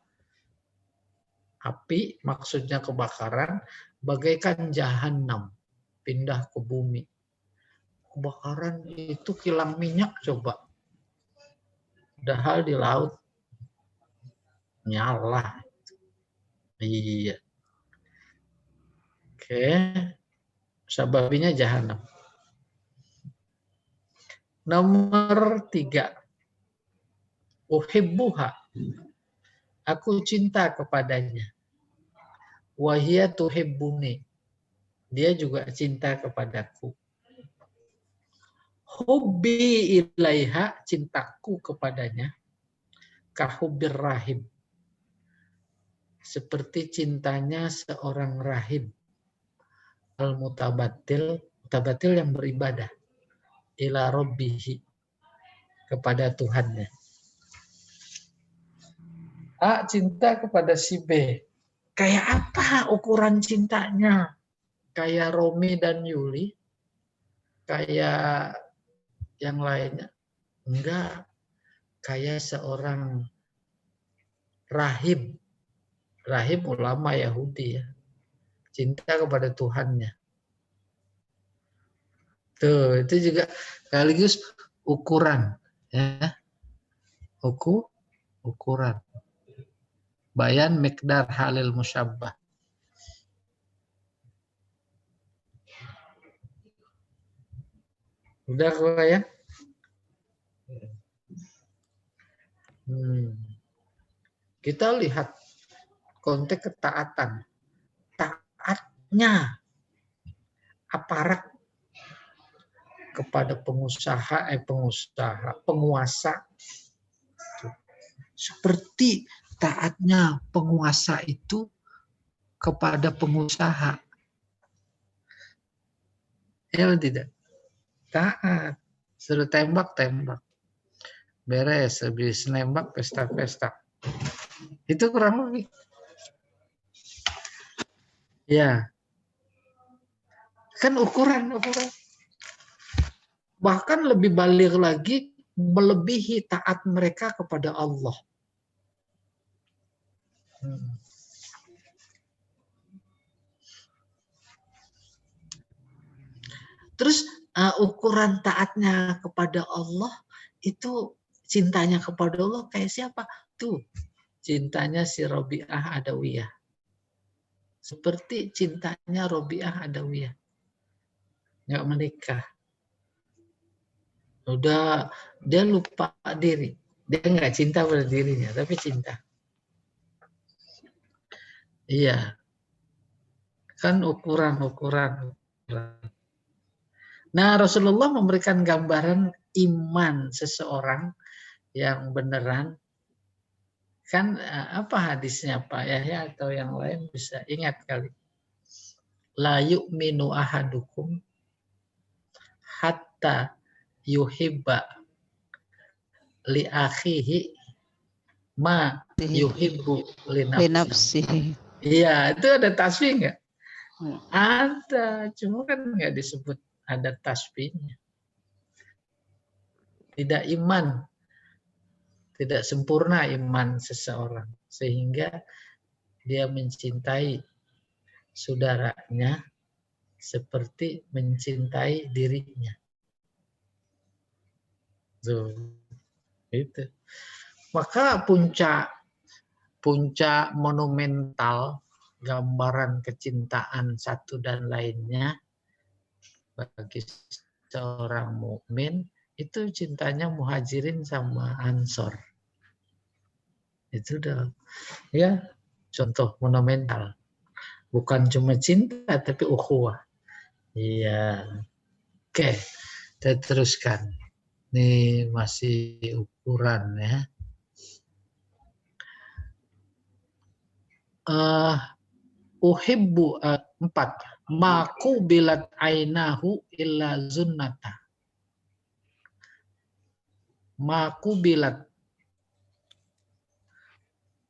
Api maksudnya kebakaran. Bagaikan jahanam. Pindah ke bumi. Kebakaran itu kilang minyak coba. Padahal di laut. Nyala. Iya. Oke. Sababinya jahanam. Nomor 3. Uhibbuha. Aku cinta kepadanya. Wahia tuhibbuni. Dia juga cinta kepadaku. Hubbi ilaiha, cintaku kepadanya. Kahubbir rahim. Seperti cintanya seorang rahim. Al-mutabatil, mutabatil yang beribadah. Ila rabbihi, kepada Tuhannya. A cinta kepada si B. Kayak apa ukuran cintanya? Kayak Romi dan Yuli? Kayak yang lainnya? Enggak. Kayak seorang rahim. Rahim ulama Yahudi ya. Cinta kepada Tuhannya. Tuh, itu juga sekaligus ukuran. Ya, ukuran. Bayan miqdar halil musyabbah. Udah kok ya? Kita lihat konteks ketaatan. Taatnya aparat kepada penguasa seperti taatnya penguasa itu kepada pengusaha. Ya tidak? Taat. Suruh tembak. Beres, habis nembak pesta-pesta. Itu kurang lebih. Ya. Kan ukuran. Bahkan lebih balik lagi, melebihi taat mereka kepada Allah. Terus ukuran taatnya kepada Allah itu cintanya kepada Allah kayak siapa? Tuh, cintanya si Robi'ah Adawiyah. Seperti cintanya Robi'ah Adawiyah. Nggak menikah. Udah, dia lupa diri. Dia nggak cinta pada dirinya, tapi cinta. Iya. Kan ukuran. Nah, Rasulullah memberikan gambaran iman seseorang yang beneran. Kan apa hadisnya Pak Yahya atau yang lain bisa ingat kali. La yu'minu ahadukum hatta yuhibba li akhihi ma yuhibbu li nafsihi. Iya, itu ada tasbih nggak? Ada, cuma kan nggak disebut ada tasbihnya. Tidak iman, tidak sempurna iman seseorang sehingga dia mencintai saudaranya seperti mencintai dirinya. Itu. Maka puncak monumental gambaran kecintaan satu dan lainnya bagi seorang mukmin itu cintanya Muhajirin sama Ansor. Itu udah ya contoh monumental. Bukan cuma cinta tapi ukhuwah. Iya. Oke, kita teruskan. Ini masih ukuran ya. Uhibbu 4. Maku bilat ainahu illa zunnata. Maku bilat.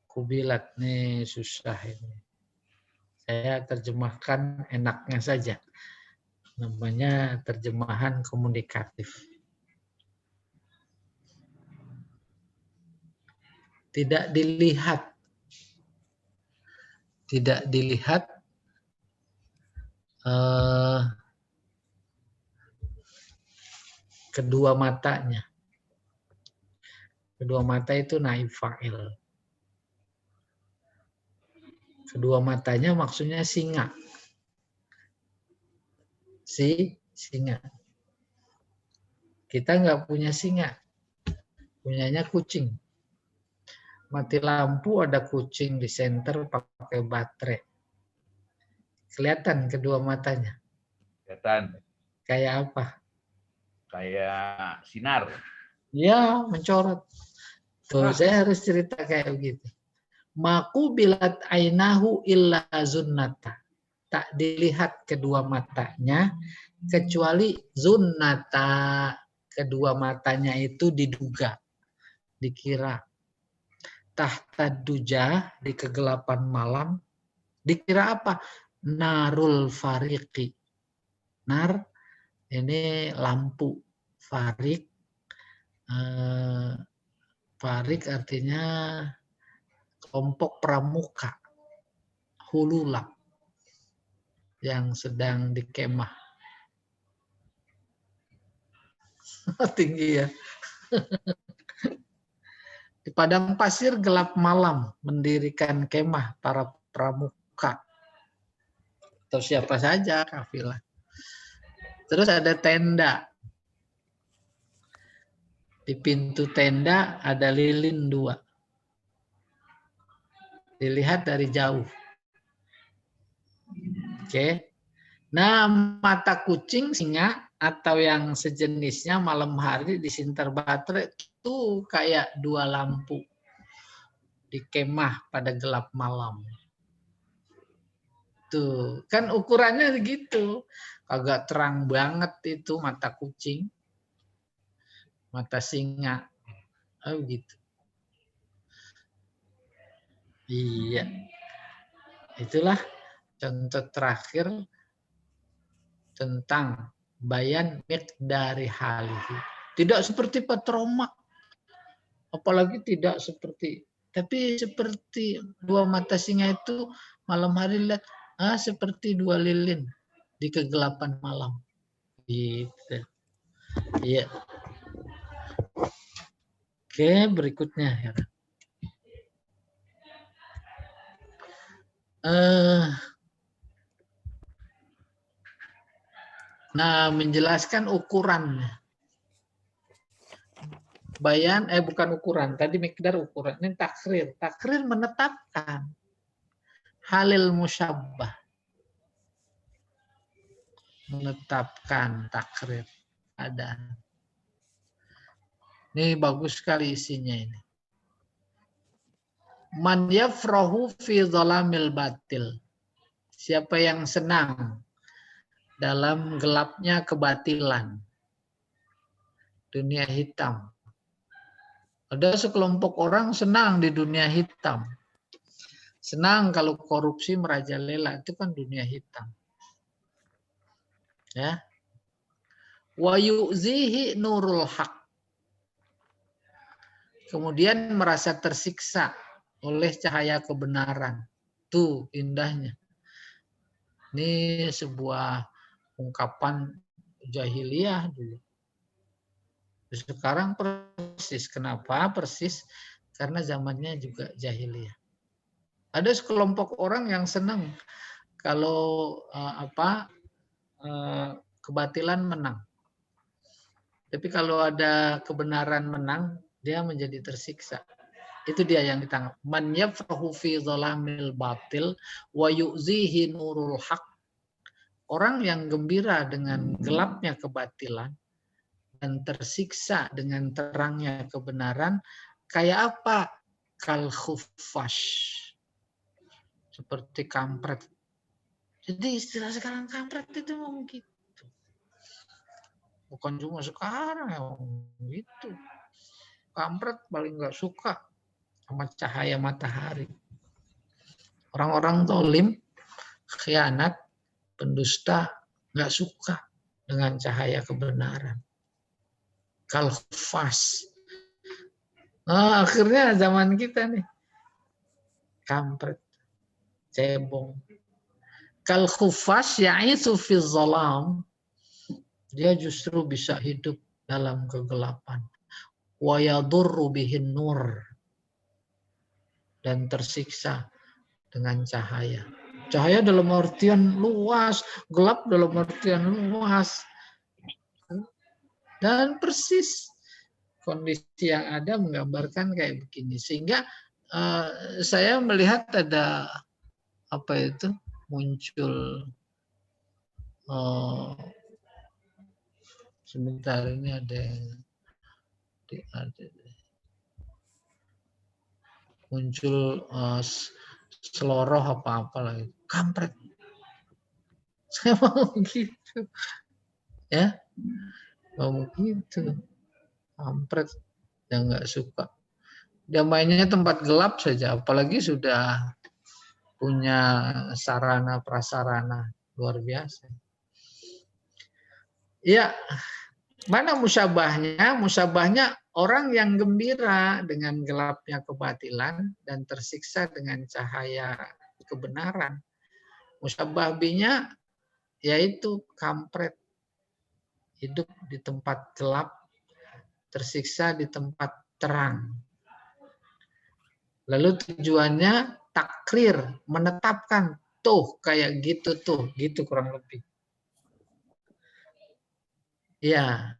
Kubilat nih susah ini. Saya terjemahkan enaknya saja. Namanya terjemahan komunikatif. Tidak dilihat. Tidak dilihat kedua matanya. Kedua mata itu naib fa'il. Kedua matanya maksudnya singa. Singa. Kita nggak punya singa. Punyanya kucing. Mati lampu ada kucing di senter pakai baterai. Kelihatan kedua matanya. Kelihatan. Kayak apa? Kayak sinar. Ya, mencorot. Tuh, saya harus cerita kayak begitu. Maku bilat ainahu illa zunnata. Tak dilihat kedua matanya kecuali zunnata. Kedua matanya itu diduga, dikira. Tahta duja, di kegelapan malam, dikira apa? Narul fariqi. Nar, ini lampu. Farik. Farik artinya kelompok pramuka. Hulula. Yang sedang dikemah. Tinggi ya. Di padang pasir gelap malam mendirikan kemah para pramuka. Atau siapa saja kafilah. Terus ada tenda. Di pintu tenda ada lilin 2. Dilihat dari jauh. Oke. Nah, mata kucing, singa, atau yang sejenisnya malam hari disinter baterai itu kayak 2 lampu di kemah pada gelap malam. Tuh, kan ukurannya gitu. Agak terang banget itu mata kucing, mata singa. Oh gitu. Iya. Itulah contoh terakhir tentang bayan miqdari halihi. Tidak seperti patromak. Apalagi tidak seperti, tapi seperti 2 mata singa itu malam hari lihat seperti 2 lilin di kegelapan malam. Gitu. Iya. Oke, berikutnya ya. Nah, menjelaskan ukurannya. Bayan, bukan ukuran. Tadi miqdar ukuran. Ini takrir. Takrir menetapkan halil musyabbah. Menetapkan takrir. Ada. Ini bagus sekali isinya ini. Man yafrahu fi dhalamil batil. Siapa yang senang dalam gelapnya kebatilan. Dunia hitam. Ada sekelompok orang senang di dunia hitam. Senang kalau korupsi merajalela, itu kan dunia hitam. Ya. Wa yu'zihi nurul haq. Kemudian merasa tersiksa oleh cahaya kebenaran. Tuh indahnya. Ini sebuah ungkapan jahiliyah dulu. Sekarang persis. Kenapa persis? Karena zamannya juga jahiliyah. Ada sekelompok orang yang senang kalau kebatilan menang. Tapi kalau ada kebenaran menang, dia menjadi tersiksa. Itu dia yang ditangkap. Man yafrahu fi dhalamil batil wa yu'zihi nurul haq. Orang yang gembira dengan gelapnya kebatilan dan tersiksa dengan terangnya kebenaran, kayak apa? Kal khuffash. Seperti kampret. Jadi istilah sekarang kampret itu memang gitu. Bukan cuma sekarang ya gitu. Kampret paling nggak suka sama cahaya matahari. Orang-orang zalim, khianat, pendusta nggak suka dengan cahaya kebenaran. Kalfas. Akhirnya zaman kita nih kampret, cebong. Kalfas yaitu fi zalam. Dia justru bisa hidup dalam kegelapan. Wa yadurru bihin nur. Dan tersiksa dengan cahaya. Cahaya dalam artian luas, gelap dalam artian luas. Dan persis kondisi yang ada menggambarkan kayak begini. Sehingga saya melihat ada muncul sebentar ini ada muncul seloroh apa-apa lagi. Kampret. Saya mau gitu. Ya. Mau gitu. Kampret. Yang nggak suka. Dia mainnya tempat gelap saja. Apalagi sudah punya sarana prasarana luar biasa. Ya. Mana musyabahnya? Musyabahnya orang yang gembira dengan gelapnya kebatilan dan tersiksa dengan cahaya kebenaran. Musyabah binya yaitu kampret. Hidup di tempat gelap tersiksa di tempat terang. Lalu tujuannya takrir, menetapkan tuh kayak gitu tuh, gitu kurang lebih. Ya,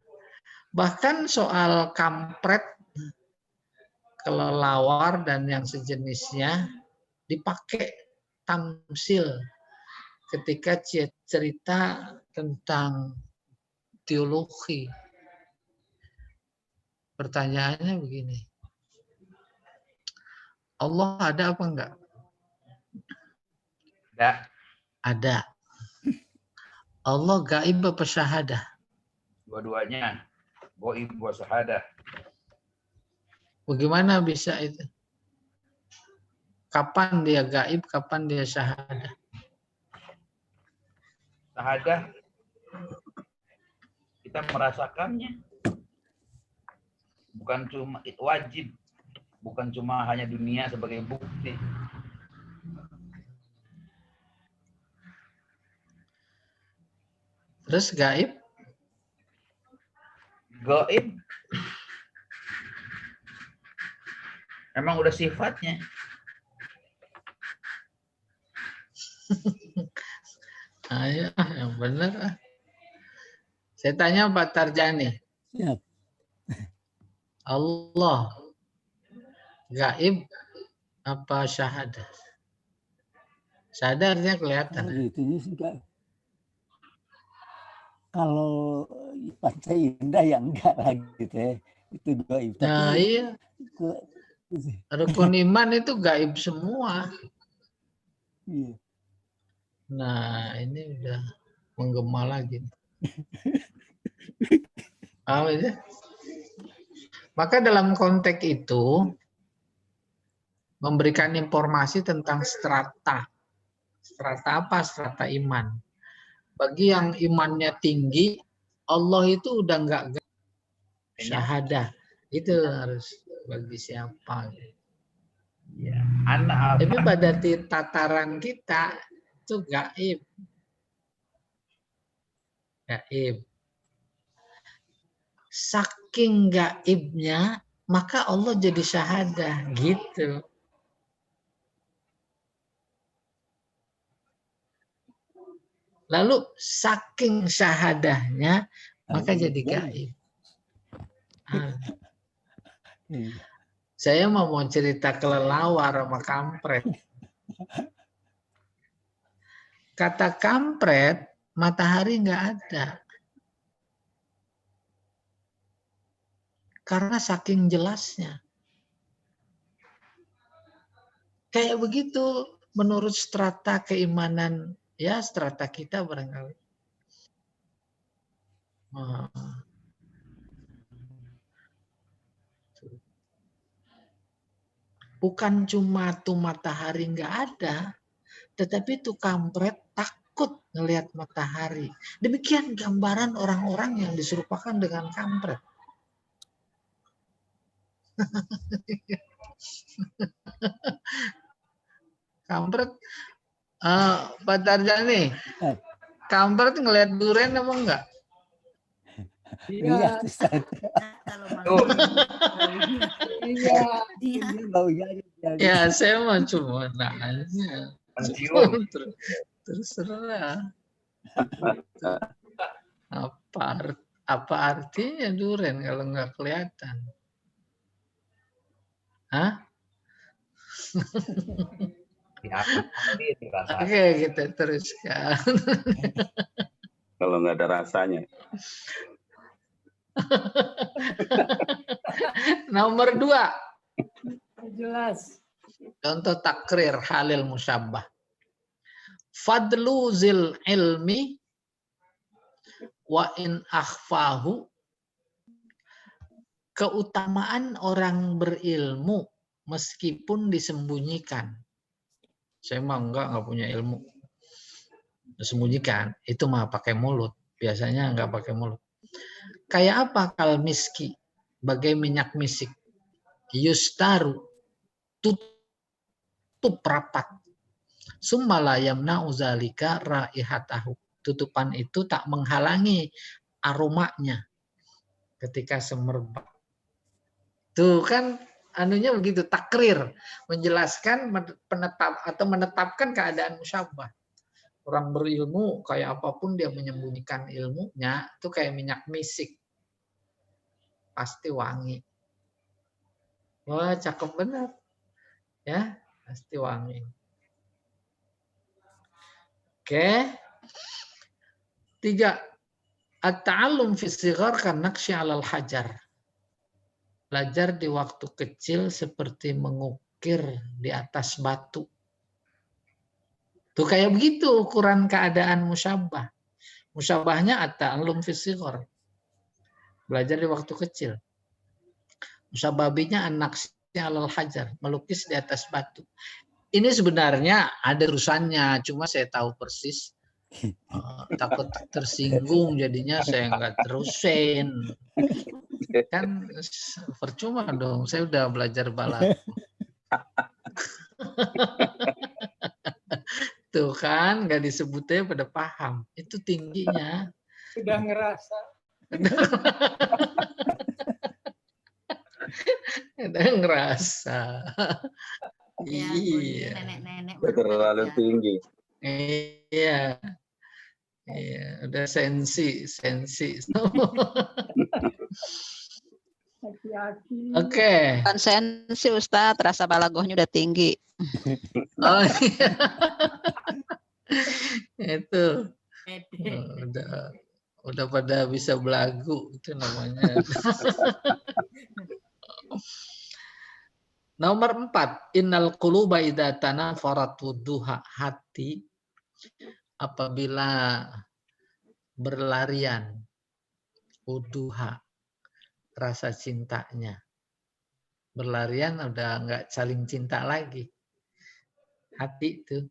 bahkan soal kampret, kelelawar dan yang sejenisnya dipakai tamsil ketika cerita tentang teologi. Pertanyaannya begini, Allah ada apa enggak? Ada. Allah gaib apa syahadah? Dua-duanya. Gaib wa syahadah. Bagaimana bisa itu? Kapan dia gaib, kapan dia syahadah? Syahadah kita merasakannya. Bukan cuma itu wajib. Bukan cuma hanya dunia sebagai bukti. Terus gaib? Gaib emang udah sifatnya. Ayo, yang benar. Saya tanya Pak Tarjani. Siap. Allah gaib apa syahadah? Syahadatnya kelihatan. Itu juga. Kalau panca indah ya enggak lagi gitu ya. Itu gaib. Nah iya. Rukun iman itu gaib semua. Iya. Nah ini udah menggema lagi. Paham ya? Maka dalam konteks itu memberikan informasi tentang strata. Strata apa? Strata iman. Bagi yang imannya tinggi, Allah itu udah enggak syahadah. Itu harus bagi siapa. Ya, anak Tapi pada tataran kita itu gaib. Gaib. Saking gaibnya, maka Allah jadi syahadah. Gitu. Lalu saking syahadahnya, maka jadi gaib. Ah. Saya mau cerita kelelawar sama kampret. Kata kampret, matahari nggak ada. Karena saking jelasnya. Kayak begitu menurut strata keimanan, ya strata kita barangkali. Bukan cuma tuh matahari nggak ada, tetapi tuh kampret takut ngelihat matahari. Demikian gambaran orang-orang yang diserupakan dengan kampret. Kampret, Pak Tarjani, kampret ngelihat durian apa enggak? Iya. Iya. Ya, saya mau cuma nanya. Terserah. Apa artinya durian kalau nggak kelihatan? Hah? Oke, kita teruskan. Kalau nggak ada rasanya. Nomor 2. Jelas. Contoh takrir halil musyabbah. Fadlu zil ilmi wa in akhfahu. Keutamaan orang berilmu meskipun disembunyikan. Saya mah enggak punya ilmu. Disembunyikan, itu mah pakai mulut. Biasanya enggak pakai mulut. Kayak apa kal miski? Bagai minyak misik. Yustaru, tutup rapat. Summala yamna'u zalika raihatahu. Tutupan itu tak menghalangi aromanya ketika semerbak. Tuh kan anunya begitu, takrir, menjelaskan menetapkan keadaan musyabah. Orang berilmu kayak apapun dia menyembunyikan ilmunya, itu kayak minyak misik. Pasti wangi. Wah, cakep benar. Ya, pasti wangi. Oke. 3. At-ta'allum fi shighar kan-naqshi 'alal hajar. Belajar di waktu kecil seperti mengukir di atas batu. Tuh kayak begitu ukuran keadaan musyabah. Musyabahnya at-ta'allum fi shighar. Belajar di waktu kecil. Musyababinya an-naqshi 'alal hajar, melukis di atas batu. Ini sebenarnya ada urusannya, cuma saya tahu persis. Takut tersinggung jadinya saya nggak terusin. Kan percuma dong, saya udah belajar balaghah. Tuh kan, nggak disebutnya pada paham. Itu tingginya. Sudah ngerasa. Udah ngerasa. Ya, Iya. nenek-nenek Terlalu tinggi. Iya. Iya, udah sensi. Hati-hati. Oke. Bukan sensi Ustadz, rasa balagohnya udah tinggi. Oh iya. Itu Ede. udah pada bisa belagu itu namanya. Nomor 4, innal quluba idza tanafarat wudduha, hati apabila berlarian wudduha, rasa cintanya. Berlarian udah nggak saling cinta lagi. Hati itu.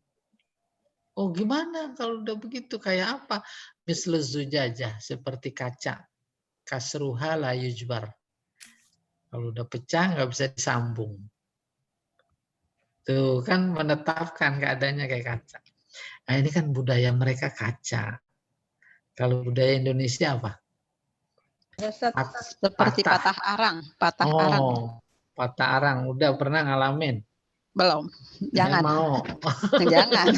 Oh gimana kalau udah begitu, kayak apa? Mislu zujajah, seperti kaca. Kasruha la yujbar. Kalau udah pecah nggak bisa disambung. Tuh kan menetapkan keadaannya kayak kaca. Nah ini kan budaya mereka kaca. Kalau budaya Indonesia apa? Seperti patah arang. Patah arang. Patah arang. Udah pernah ngalamin? Belum. Jangan. Mau. Jangan.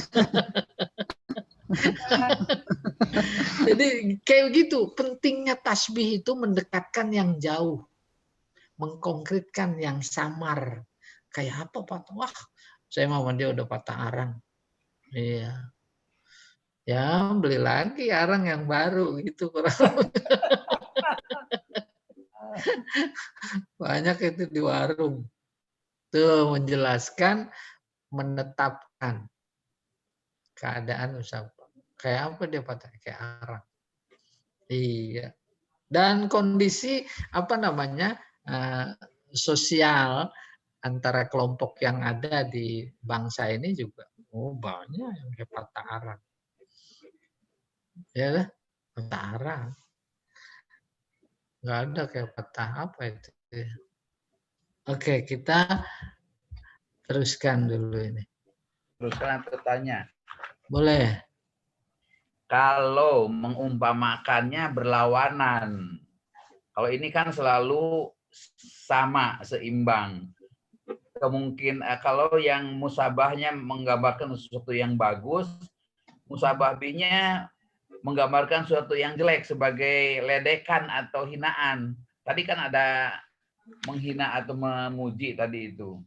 Jadi kayak gitu. Pentingnya tasbih itu mendekatkan yang jauh. Mengkonkretkan yang samar. Kayak apa patah? Wah, saya mau dia udah patah arang. Iya. Ya, beli lagi arang yang baru gitu kurang. Banyak itu di warung. Tuh menjelaskan, menetapkan keadaan usaha. Kayak apa dia patah? Kayak arang. Iya. Dan kondisi apa namanya sosial antara kelompok yang ada di bangsa ini juga banyak yang kayak patah arang. Ya lah, patah arang. Nggak ada kayak patah apa itu. Oke, kita teruskan dulu ini. Teruskan atau tanya? Boleh. Kalau mengumpamakannya berlawanan, kalau ini kan selalu sama, seimbang. Kemungkin kalau yang musabahnya menggambarkan sesuatu yang bagus, musabah B-nya menggambarkan sesuatu yang jelek sebagai ledekan atau hinaan. Tadi kan ada menghina atau memuji tadi itu.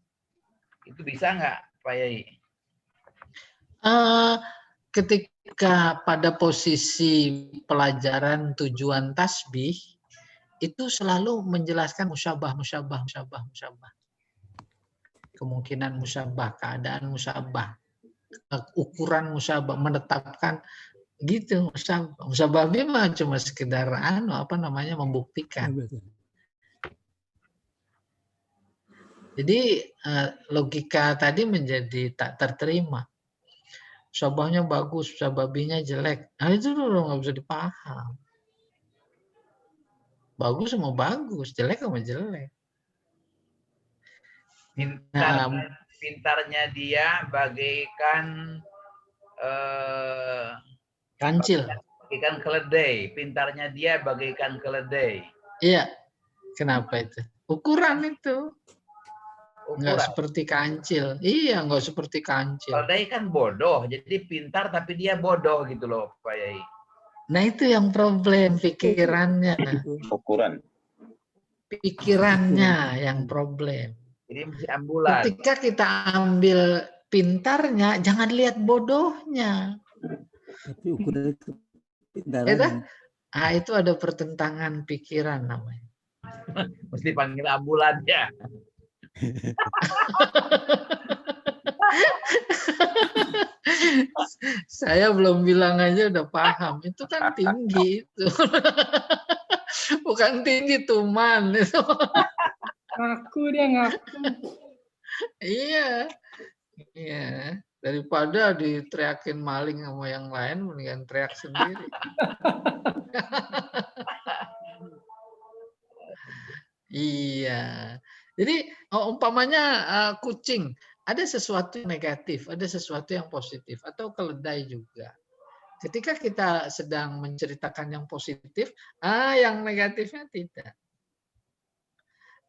Itu bisa nggak, Pak Yai? Ketika pada posisi pelajaran tujuan tasbih, itu selalu menjelaskan musyabah. Kemungkinan musyabah, keadaan musyabah, ukuran musyabah, menetapkan gitu. Musyabah mah cuma sekedar membuktikan. Jadi logika tadi menjadi tak terterima. Musyabahnya bagus, musyabahnya jelek. Nah itu dulu nggak bisa dipaham. Bagus sama bagus, jelek sama jelek. Pintarnya dia bagaikan kancil. Bagaikan keledai. Pintarnya dia bagaikan keledai. Iya. Kenapa itu? Ukuran itu. Nggak Ukuran. seperti kancil. Iya, nggak seperti kancil. Kalau dai kan bodoh, jadi pintar tapi dia bodoh gitu loh, Pak Yai. Nah, itu yang problem, pikirannya. Ukuran. Pikirannya yang problem. Jadi masih ambulan. Ketika kita ambil pintarnya, jangan lihat bodohnya. Tapi ukuran Ya, pintarannya. ah, itu ada pertentangan pikiran namanya. Mesti panggil ambulan ya. Saya belum bilang aja udah paham. Itu kan tinggi itu. Bukan tinggi tuman itu. Ngaku dia ngaku. Iya. Iya. Daripada diteriakin maling sama yang lain, mendingan teriak sendiri. Iya. Jadi umpamanya kucing, ada sesuatu yang negatif, ada sesuatu yang positif, atau keledai juga. Ketika kita sedang menceritakan yang positif, yang negatifnya tidak.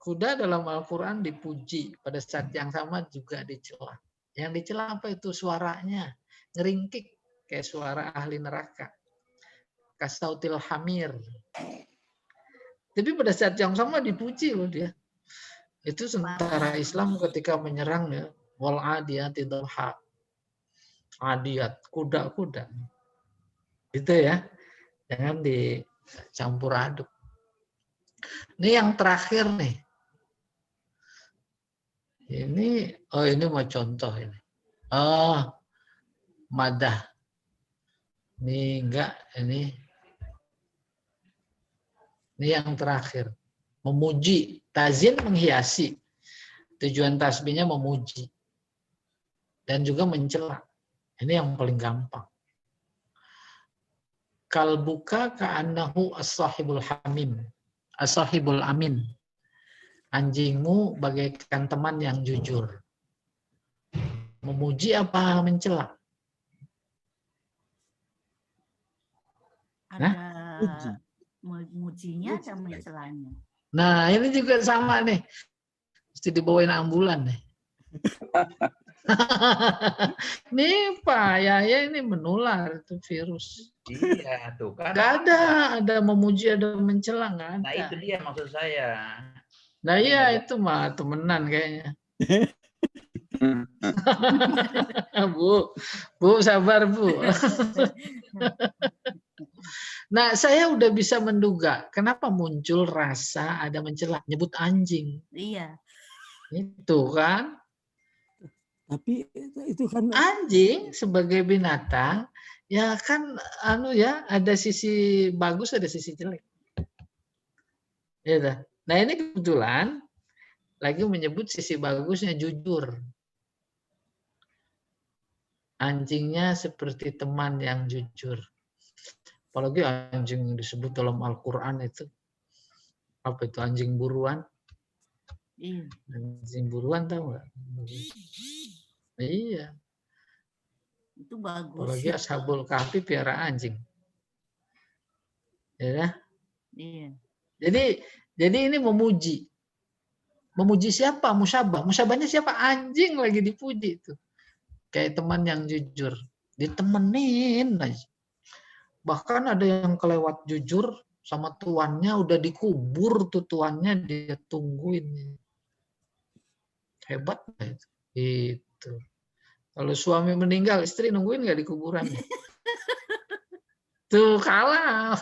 Kuda dalam Al-Quran dipuji, pada saat yang sama juga dicela. Yang dicela apa itu? Suaranya ngeringkik kayak suara ahli neraka. Kasautil hamir. Tapi pada saat yang sama dipuji loh dia. Itu tentara Islam ketika menyerang ya, wal adiyati dhabha. Adiyat, kuda-kuda. Itu ya. Jangan dicampur aduk. Ini yang terakhir nih. Ini mau contoh ini. Madah. Ini enggak, ini yang terakhir. Memuji, tazin menghiasi. Tujuan tasbihnya memuji. Dan juga mencela. Ini yang paling gampang. Kalbuka ka'annahu as-sahibul hamim. As-sahibul amin. Anjingmu bagaikan teman yang jujur. Memuji apa mencela? Ada mujinya atau mencelanya? Nah, ini juga sama nih. Mesti dibawain ambulan nih. Nih Pak, ya ini menular itu virus. Iya, tuh kan. Gak ada memuji, ada mencela, nggak ada. Nah, itu dia maksud saya. Nah iya itu mah temenan kayaknya. Bu sabar Bu. Nah saya udah bisa menduga kenapa muncul rasa ada mencela, nyebut anjing. Iya. Itu kan. Tapi itu kan Anjing sebagai binatang ya kan ada sisi bagus ada sisi jelek. Ya, nah ini kebetulan lagi menyebut sisi bagusnya jujur. Anjingnya seperti teman yang jujur. Apalagi anjing yang disebut dalam Al-Quran itu. Apa itu? Anjing buruan. Iya. Anjing buruan tahu nggak? Iya. Itu bagus. Apalagi Ashabul Kahfi piara anjing. Ya. Iya. Jadi ini memuji. Memuji siapa? Musyabah. Musyabahnya siapa? Anjing lagi dipuji itu. Kayak teman yang jujur. Ditemenin aja. Bahkan ada yang kelewat jujur sama tuannya udah dikubur tuh tuannya dia tungguin. Hebat itu. Itu. Kalau suami meninggal, istri nungguin nggak di kuburannya? Tuh kalah.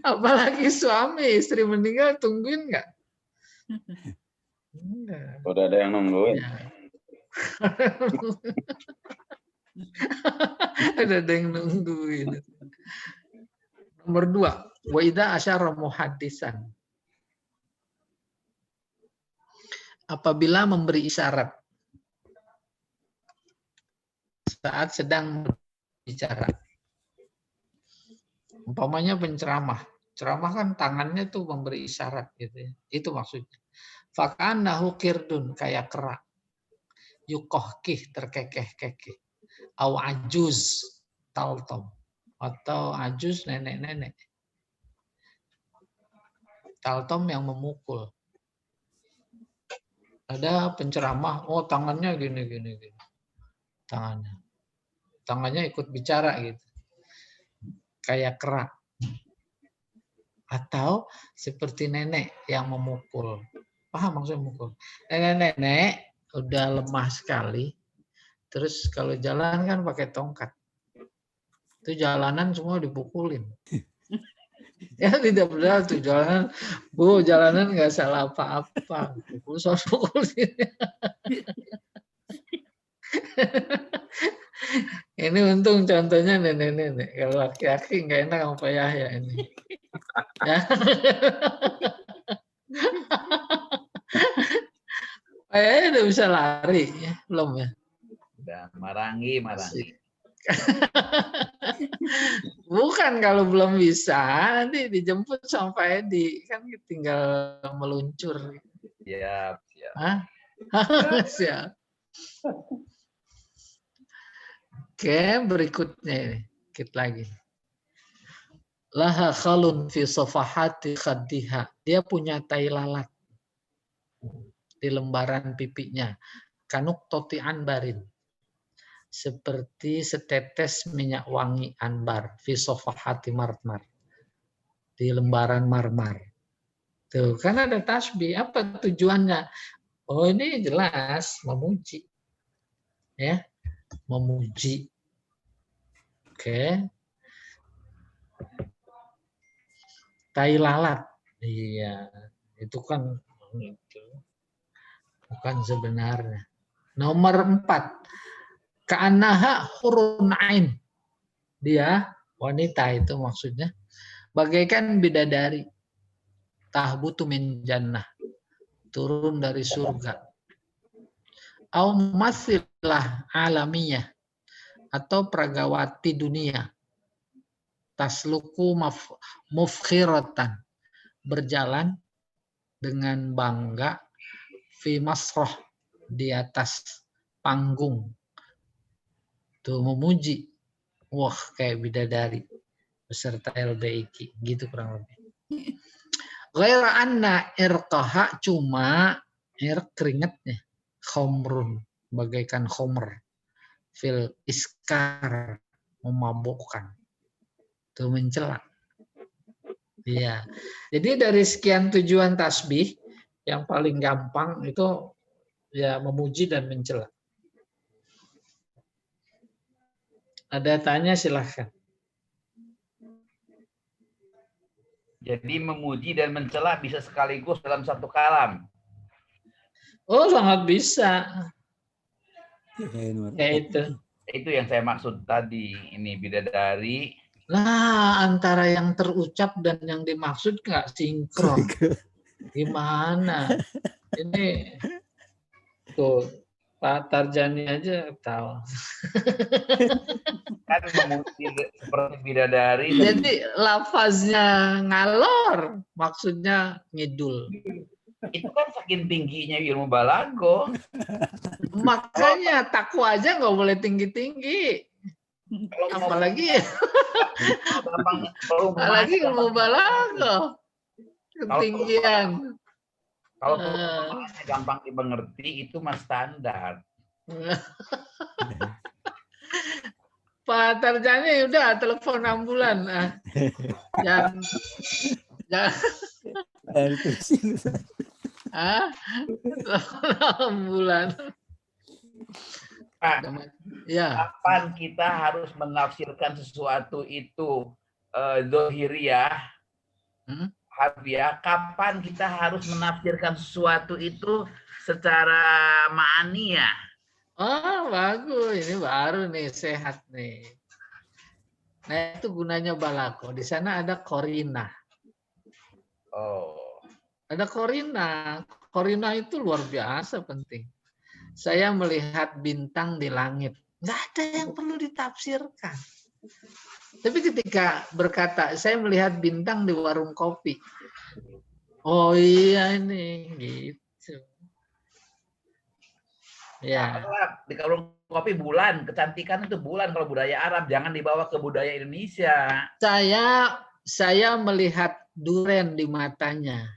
Apalagi suami, istri meninggal tungguin nggak? Enggak. Udah ada yang nungguin. Ya. Ada yang nungguin. Nomor 2, wa idza asyara muhaddisan. Apabila memberi isyarat saat sedang berbicara. Umpamanya penceramah. Ceramah kan tangannya tuh memberi isyarat gitu ya. Itu maksudnya. Fakanahu kirdun kayak kera. Yukohkih terkekeh-kekeh. Au ajuz taltom. Atau ajuz nenek-nenek. Taltom yang memukul. Ada penceramah, oh tangannya gini. Tangannya ikut bicara gitu. Kayak kerak. Atau seperti nenek yang memukul. Paham maksudnya memukul? Nenek udah lemah sekali. Terus kalau jalan kan pakai tongkat. Itu jalanan semua dipukulin. Ya tidak benar tuh jalanan. Bu, jalanan nggak salah apa-apa. Pukulin. Ini untung contohnya nenek-nenek. Kalau laki-laki nggak enak sama Pak Yahya ini. Ya. Pak Yahya udah bisa lari ya, belum ya? Udah marangi. Bukan kalau belum bisa nanti dijemput sama Pak Edi kan tinggal meluncur. Siap. Hah? Siap. Oke, berikutnya ini dikit lagi. Laha khalun fi safahati khaddiha. Dia punya tai lalat di lembaran pipinya. Kanuk toti anbarin. Seperti setetes minyak wangi anbar. Fi safahati marmar. Di lembaran marmar. Tuh, kan ada tasbih. Apa tujuannya? Oh, ini jelas memuji. Ya. Memuji. Oke. Tai lalat. Iya, itu kan bukan sebenarnya. Nomor 4. Ka'annaha hurun ain. Dia wanita itu maksudnya bagaikan bidadari. Tahbutu min jannah. Turun dari surga. Au mumatsilah alamiyah. Atau pragawati dunia. Tasluku mufkhiratan. Berjalan dengan bangga fi masroh di atas panggung. Tuh memuji. Wah, kayak bidadari beserta LBIK gitu kurang lebih. Ghaira anna irqaha cuma keringatnya khomrun bagaikan khomer fil iskar memabukkan. Tuh mencela. Iya. Jadi dari sekian tujuan tasbih yang paling gampang itu ya memuji dan mencela. Ada tanya silahkan. Jadi memuji dan mencela bisa sekaligus dalam satu kalam. Oh, sangat bisa. Ya itu. Itu yang saya maksud tadi. Ini bidadari. Nah, antara yang terucap dan yang dimaksud nggak sinkron. Gimana? Ini tuh Pak Tarjani aja tahu. Kan memuji seperti bidadari. Jadi lafaznya ngalor, maksudnya ngidul. Itu kan saking tingginya ilmu balago. Makanya takwa aja nggak boleh tinggi-tinggi. Apalagi ilmu balago. Ketinggian. Kalau gampang dimengerti itu mas standar. Pak Tarjani udah telepon ambulan. Jangan ambulan. Pak, ya. Kapan kita harus menafsirkan sesuatu itu zohiriyah, harfiah? Kapan kita harus menafsirkan sesuatu itu secara ma'aniyah? Oh, bagus. Ini baru nih, sehat nih. Nah, itu gunanya balago. Di sana ada korina. Oh. Ada korina. Korina itu luar biasa penting. Saya melihat bintang di langit. Nggak ada yang perlu ditafsirkan. Tapi ketika berkata, saya melihat bintang di warung kopi. Oh iya ini, gitu. Ya. Di warung kopi bulan, kecantikan itu bulan kalau budaya Arab, jangan dibawa ke budaya Indonesia. Saya melihat duren di matanya.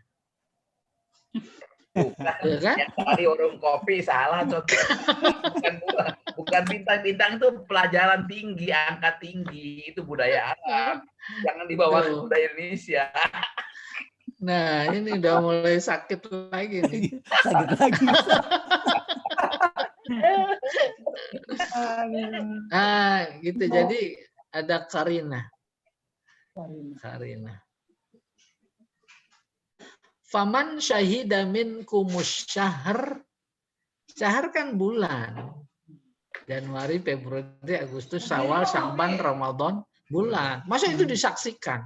Bukan. Ya kan? Yang tadi warung kopi salah contoh. Bukan bintang-bintang itu pelajaran tinggi, angka tinggi, itu budaya Arab. Jangan dibawa ke budaya Indonesia. Nah, ini udah mulai sakit lagi nih. Sakit lagi. Nah, gitu. Jadi ada karina. Karina. Faman syahida minkumus syahr. Syahr kan bulan. Januari, Februari, Agustus, Syawal, Sya'ban, Ramadan, bulan. Masa itu disaksikan?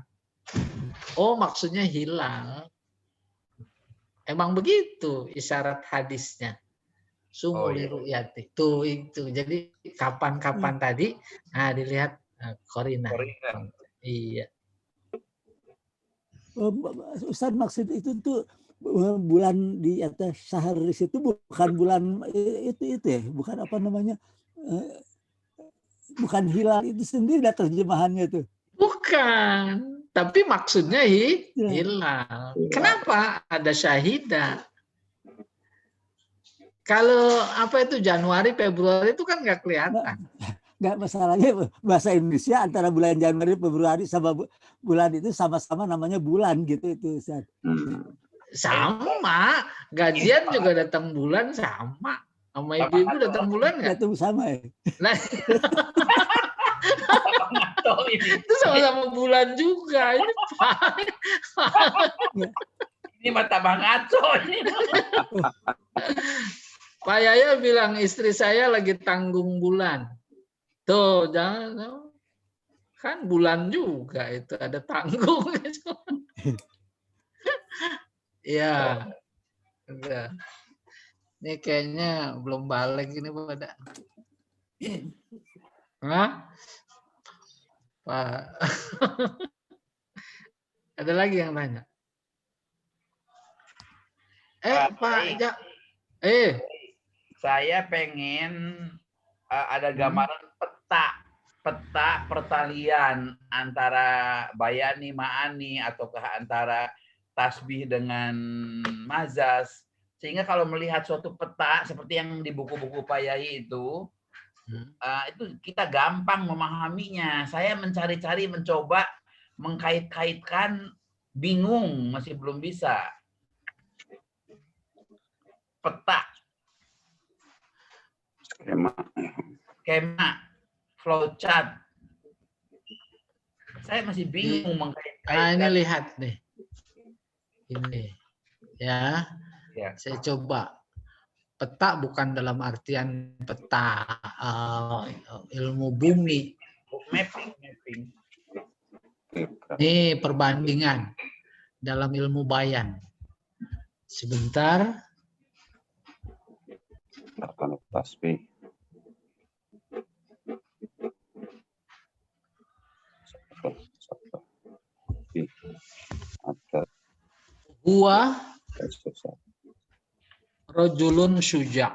Oh, maksudnya hilal. Emang begitu isyarat hadisnya. Sumuli ru'yati. Tuh itu. Jadi kapan-kapan tadi, nah dilihat korina. Iya. Ustaz, maksud itu tuh bulan di atas syahr di situ bukan bulan itu ya, bukan apa namanya, bukan hilal itu sendiri dah terjemahannya tuh. Bukan, tapi maksudnya hilal. Kenapa ada syahidah? Kalau apa itu Januari, Februari itu kan nggak kelihatan. Nggak, masalahnya bahasa Indonesia antara bulan Januari, Februari sama bulan itu sama-sama namanya bulan gitu itu Ustaz. Sama, gajian juga datang bulan sama. Sama ibu-ibu datang bulan nggak? Itu sama ya. Nah, itu sama-sama bulan juga. Ini mata Bang Aco ini. Pak Yaya bilang istri saya lagi tanggung bulan. Tuh, jangan kan bulan juga itu ada tanggung. Ya, udah. Ini kayaknya belum balik ini pada. Hah? Pak. Ada lagi yang nanya? Pak. Saya pengen ada gambaran peta pertalian antara bayani ma'ani ataukah antara tasbih dengan mazaz, sehingga kalau melihat suatu peta seperti yang di buku-buku Pak Yai itu kita gampang memahaminya. Saya mencari-cari, mencoba mengkait-kaitkan, bingung, masih belum bisa. Peta, skema, flowchart. Saya masih bingung mengkait-kaitkan. Nah, ini lihat nih. Ini ya. Saya coba. Peta bukan dalam artian peta ilmu bumi. Mapping. Ini perbandingan dalam ilmu bayan. Sebentar. Tasbih. Huwa rajulun syuja'.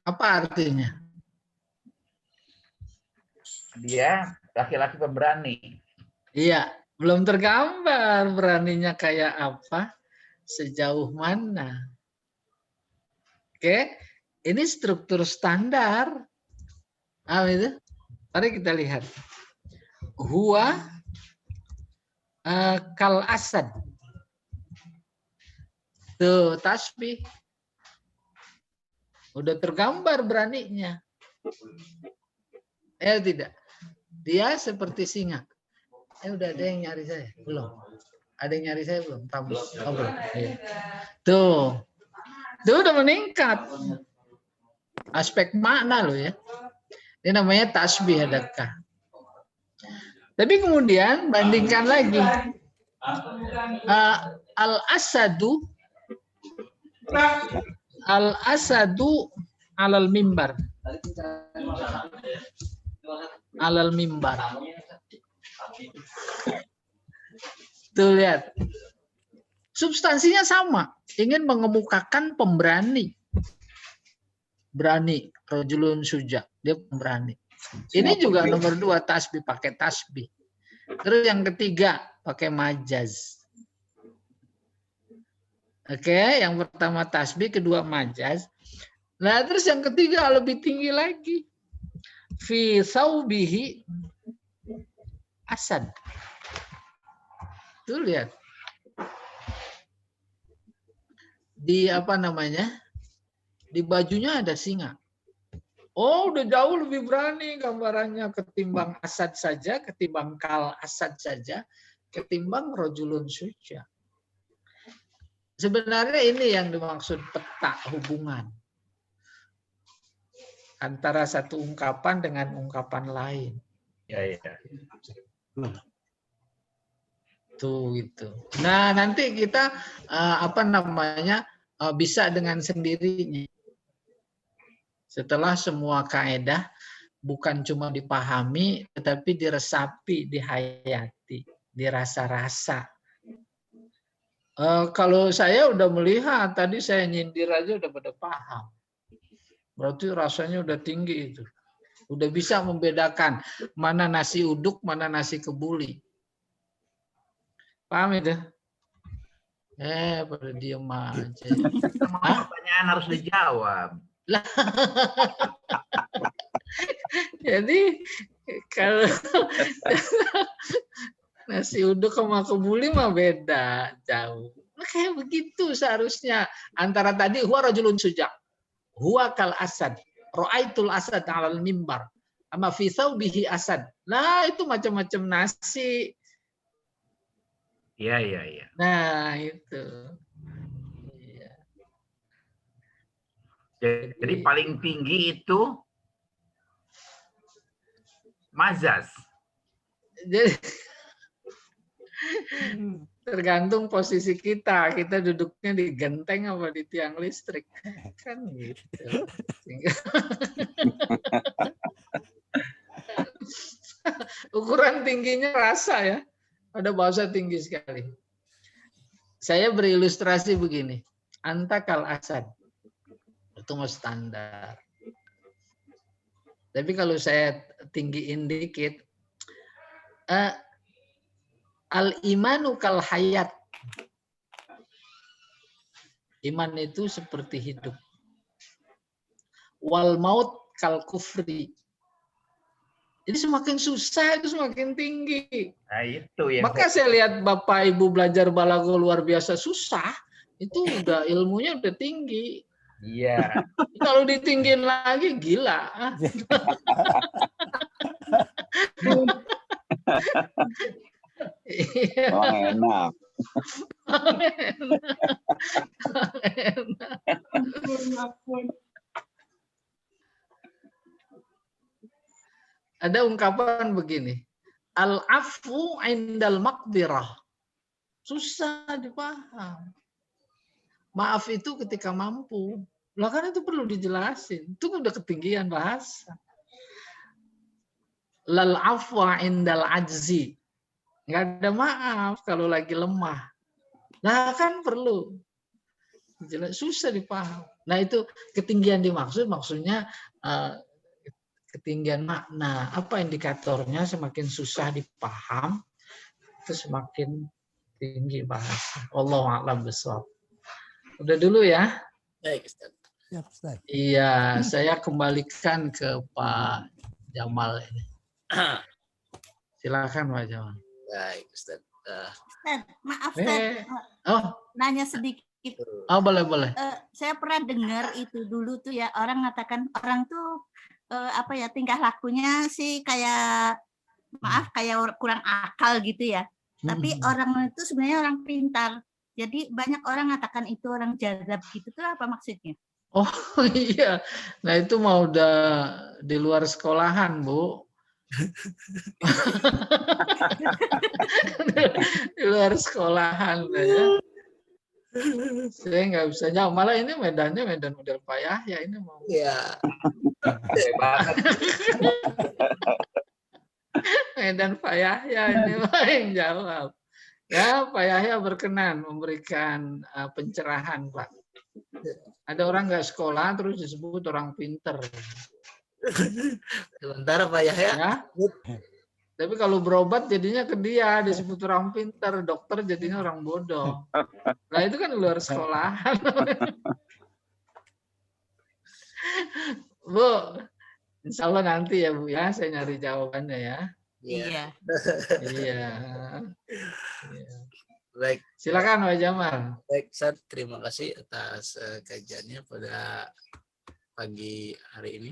Apa artinya? Dia laki-laki pemberani. Iya, belum tergambar beraninya kayak apa, sejauh mana. Oke, ini struktur standar. Itu. Mari kita lihat. Huwa kal asad. Tuh, tasbih. Udah tergambar beraninya. Tidak. Dia seperti singa. Udah ada yang nyari saya? Belum. Ada yang nyari saya belum? Tamus. Oh, belum. Ya. Tuh. Tuh udah meningkat. Aspek makna loh ya. Ini namanya tasbih adakah. Tapi kemudian bandingkan lagi. Al-asadu alal mimbar. Alal mimbar. Tuh lihat. Substansinya sama. Ingin mengemukakan pemberani. Berani. Rajulun syuja. Dia pemberani. Ini juga nomor 2 tasbih, pakai tasbih. Terus yang ketiga pakai majaz. Oke, yang pertama tasbih, kedua majaz. Nah, terus yang ketiga lebih tinggi lagi. Fi thawbihi asad. Tuh lihat. Di apa namanya? Di bajunya ada singa. Oh, udah jauh lebih berani gambarannya ketimbang asad saja, ketimbang kal asad saja, ketimbang rojulun syuja. Sebenarnya ini yang dimaksud peta hubungan antara satu ungkapan dengan ungkapan lain. Ya. Tuh gitu. Nah, nanti kita bisa dengan sendirinya. Setelah semua kaedah bukan cuma dipahami, tetapi diresapi, dihayati, dirasa-rasa. Kalau saya udah melihat, tadi saya nyindir aja udah pada paham. Berarti rasanya udah tinggi itu. Udah bisa membedakan mana nasi uduk, mana nasi kebuli. Paham itu? Pada diem aja. Pertanyaan harus dijawab. Jadi kalau nasi uduk sama kebuli mah beda jauh. Nah, kayak begitu seharusnya antara tadi huwa rajulun suja, huwa kal asad, ra'aitul asad 'alal mimbar, ama fi thawbihi asad. Nah, itu macam-macam nasi. Iya. Nah, itu. Iya. Jadi paling tinggi itu mazaz. Jadi tergantung posisi kita. Kita duduknya di genteng apa di tiang listrik. Kan gitu. Ukuran tingginya rasa ya. Ada bahasa tinggi sekali. Saya berilustrasi begini. Anta kal asad. Itu mau standar. Tapi kalau saya tinggiin dikit. Al-imanu kal hayat. Iman itu seperti hidup. Wal maut kal kufri. Jadi semakin susah itu semakin tinggi. Nah, itu yang Maka saya lihat Bapak Ibu belajar balago luar biasa susah, itu udah ilmunya udah tinggi. Iya. Kalau ditinggiin lagi gila. Enak. Ada ungkapan begini. Al-afu indal maqdirah. Susah dipaham. Maaf itu ketika mampu. Lah kan itu perlu dijelasin. Itu udah ketinggian bahasa. Lal afwa indal ajzi. Nggak ada maaf kalau lagi lemah. Nah kan perlu. Susah dipaham. Nah itu ketinggian dimaksud, maksudnya ketinggian makna. Apa indikatornya? Semakin susah dipaham, itu semakin tinggi bahasa. Wallahu a'lam bishawab. Udah dulu ya. Baik, Ustaz. Siap, Ustaz. Iya, saya kembalikan ke Pak Jamal ini. Silakan Pak Jamal. Baik, Ustaz. Ustaz, maaf Ustaz, Oh, nanya sedikit. boleh. Saya pernah dengar itu dulu tuh ya, orang mengatakan orang tuh tingkah lakunya sih kayak kayak kurang akal gitu ya. Tapi orang itu sebenarnya orang pintar. Jadi banyak orang mengatakan itu orang jadab gitu tuh apa maksudnya? Oh iya, nah itu mau udah di luar sekolahan Bu. Di luar sekolahan ya. Saya nggak bisa jawab. Malah ini medannya medan model Pak Yahya ini mau. Iya. banget. Medan Pak Yahya ini yang jawab. Ya Pak Yahya berkenan memberikan pencerahan Pak. Ada orang nggak sekolah terus disebut orang pinter. Sementara Pak Yahya. Ya. Tapi kalau berobat jadinya ke dia disebut orang pintar, dokter jadinya orang bodoh. Nah itu kan luar sekolah. Bu, insya Allah nanti ya Bu ya, saya nyari jawabannya ya. Iya. Iya. Baik, Silakan Pak Jamal. baik Ustaz, terima kasih atas kajiannya pada pagi hari ini.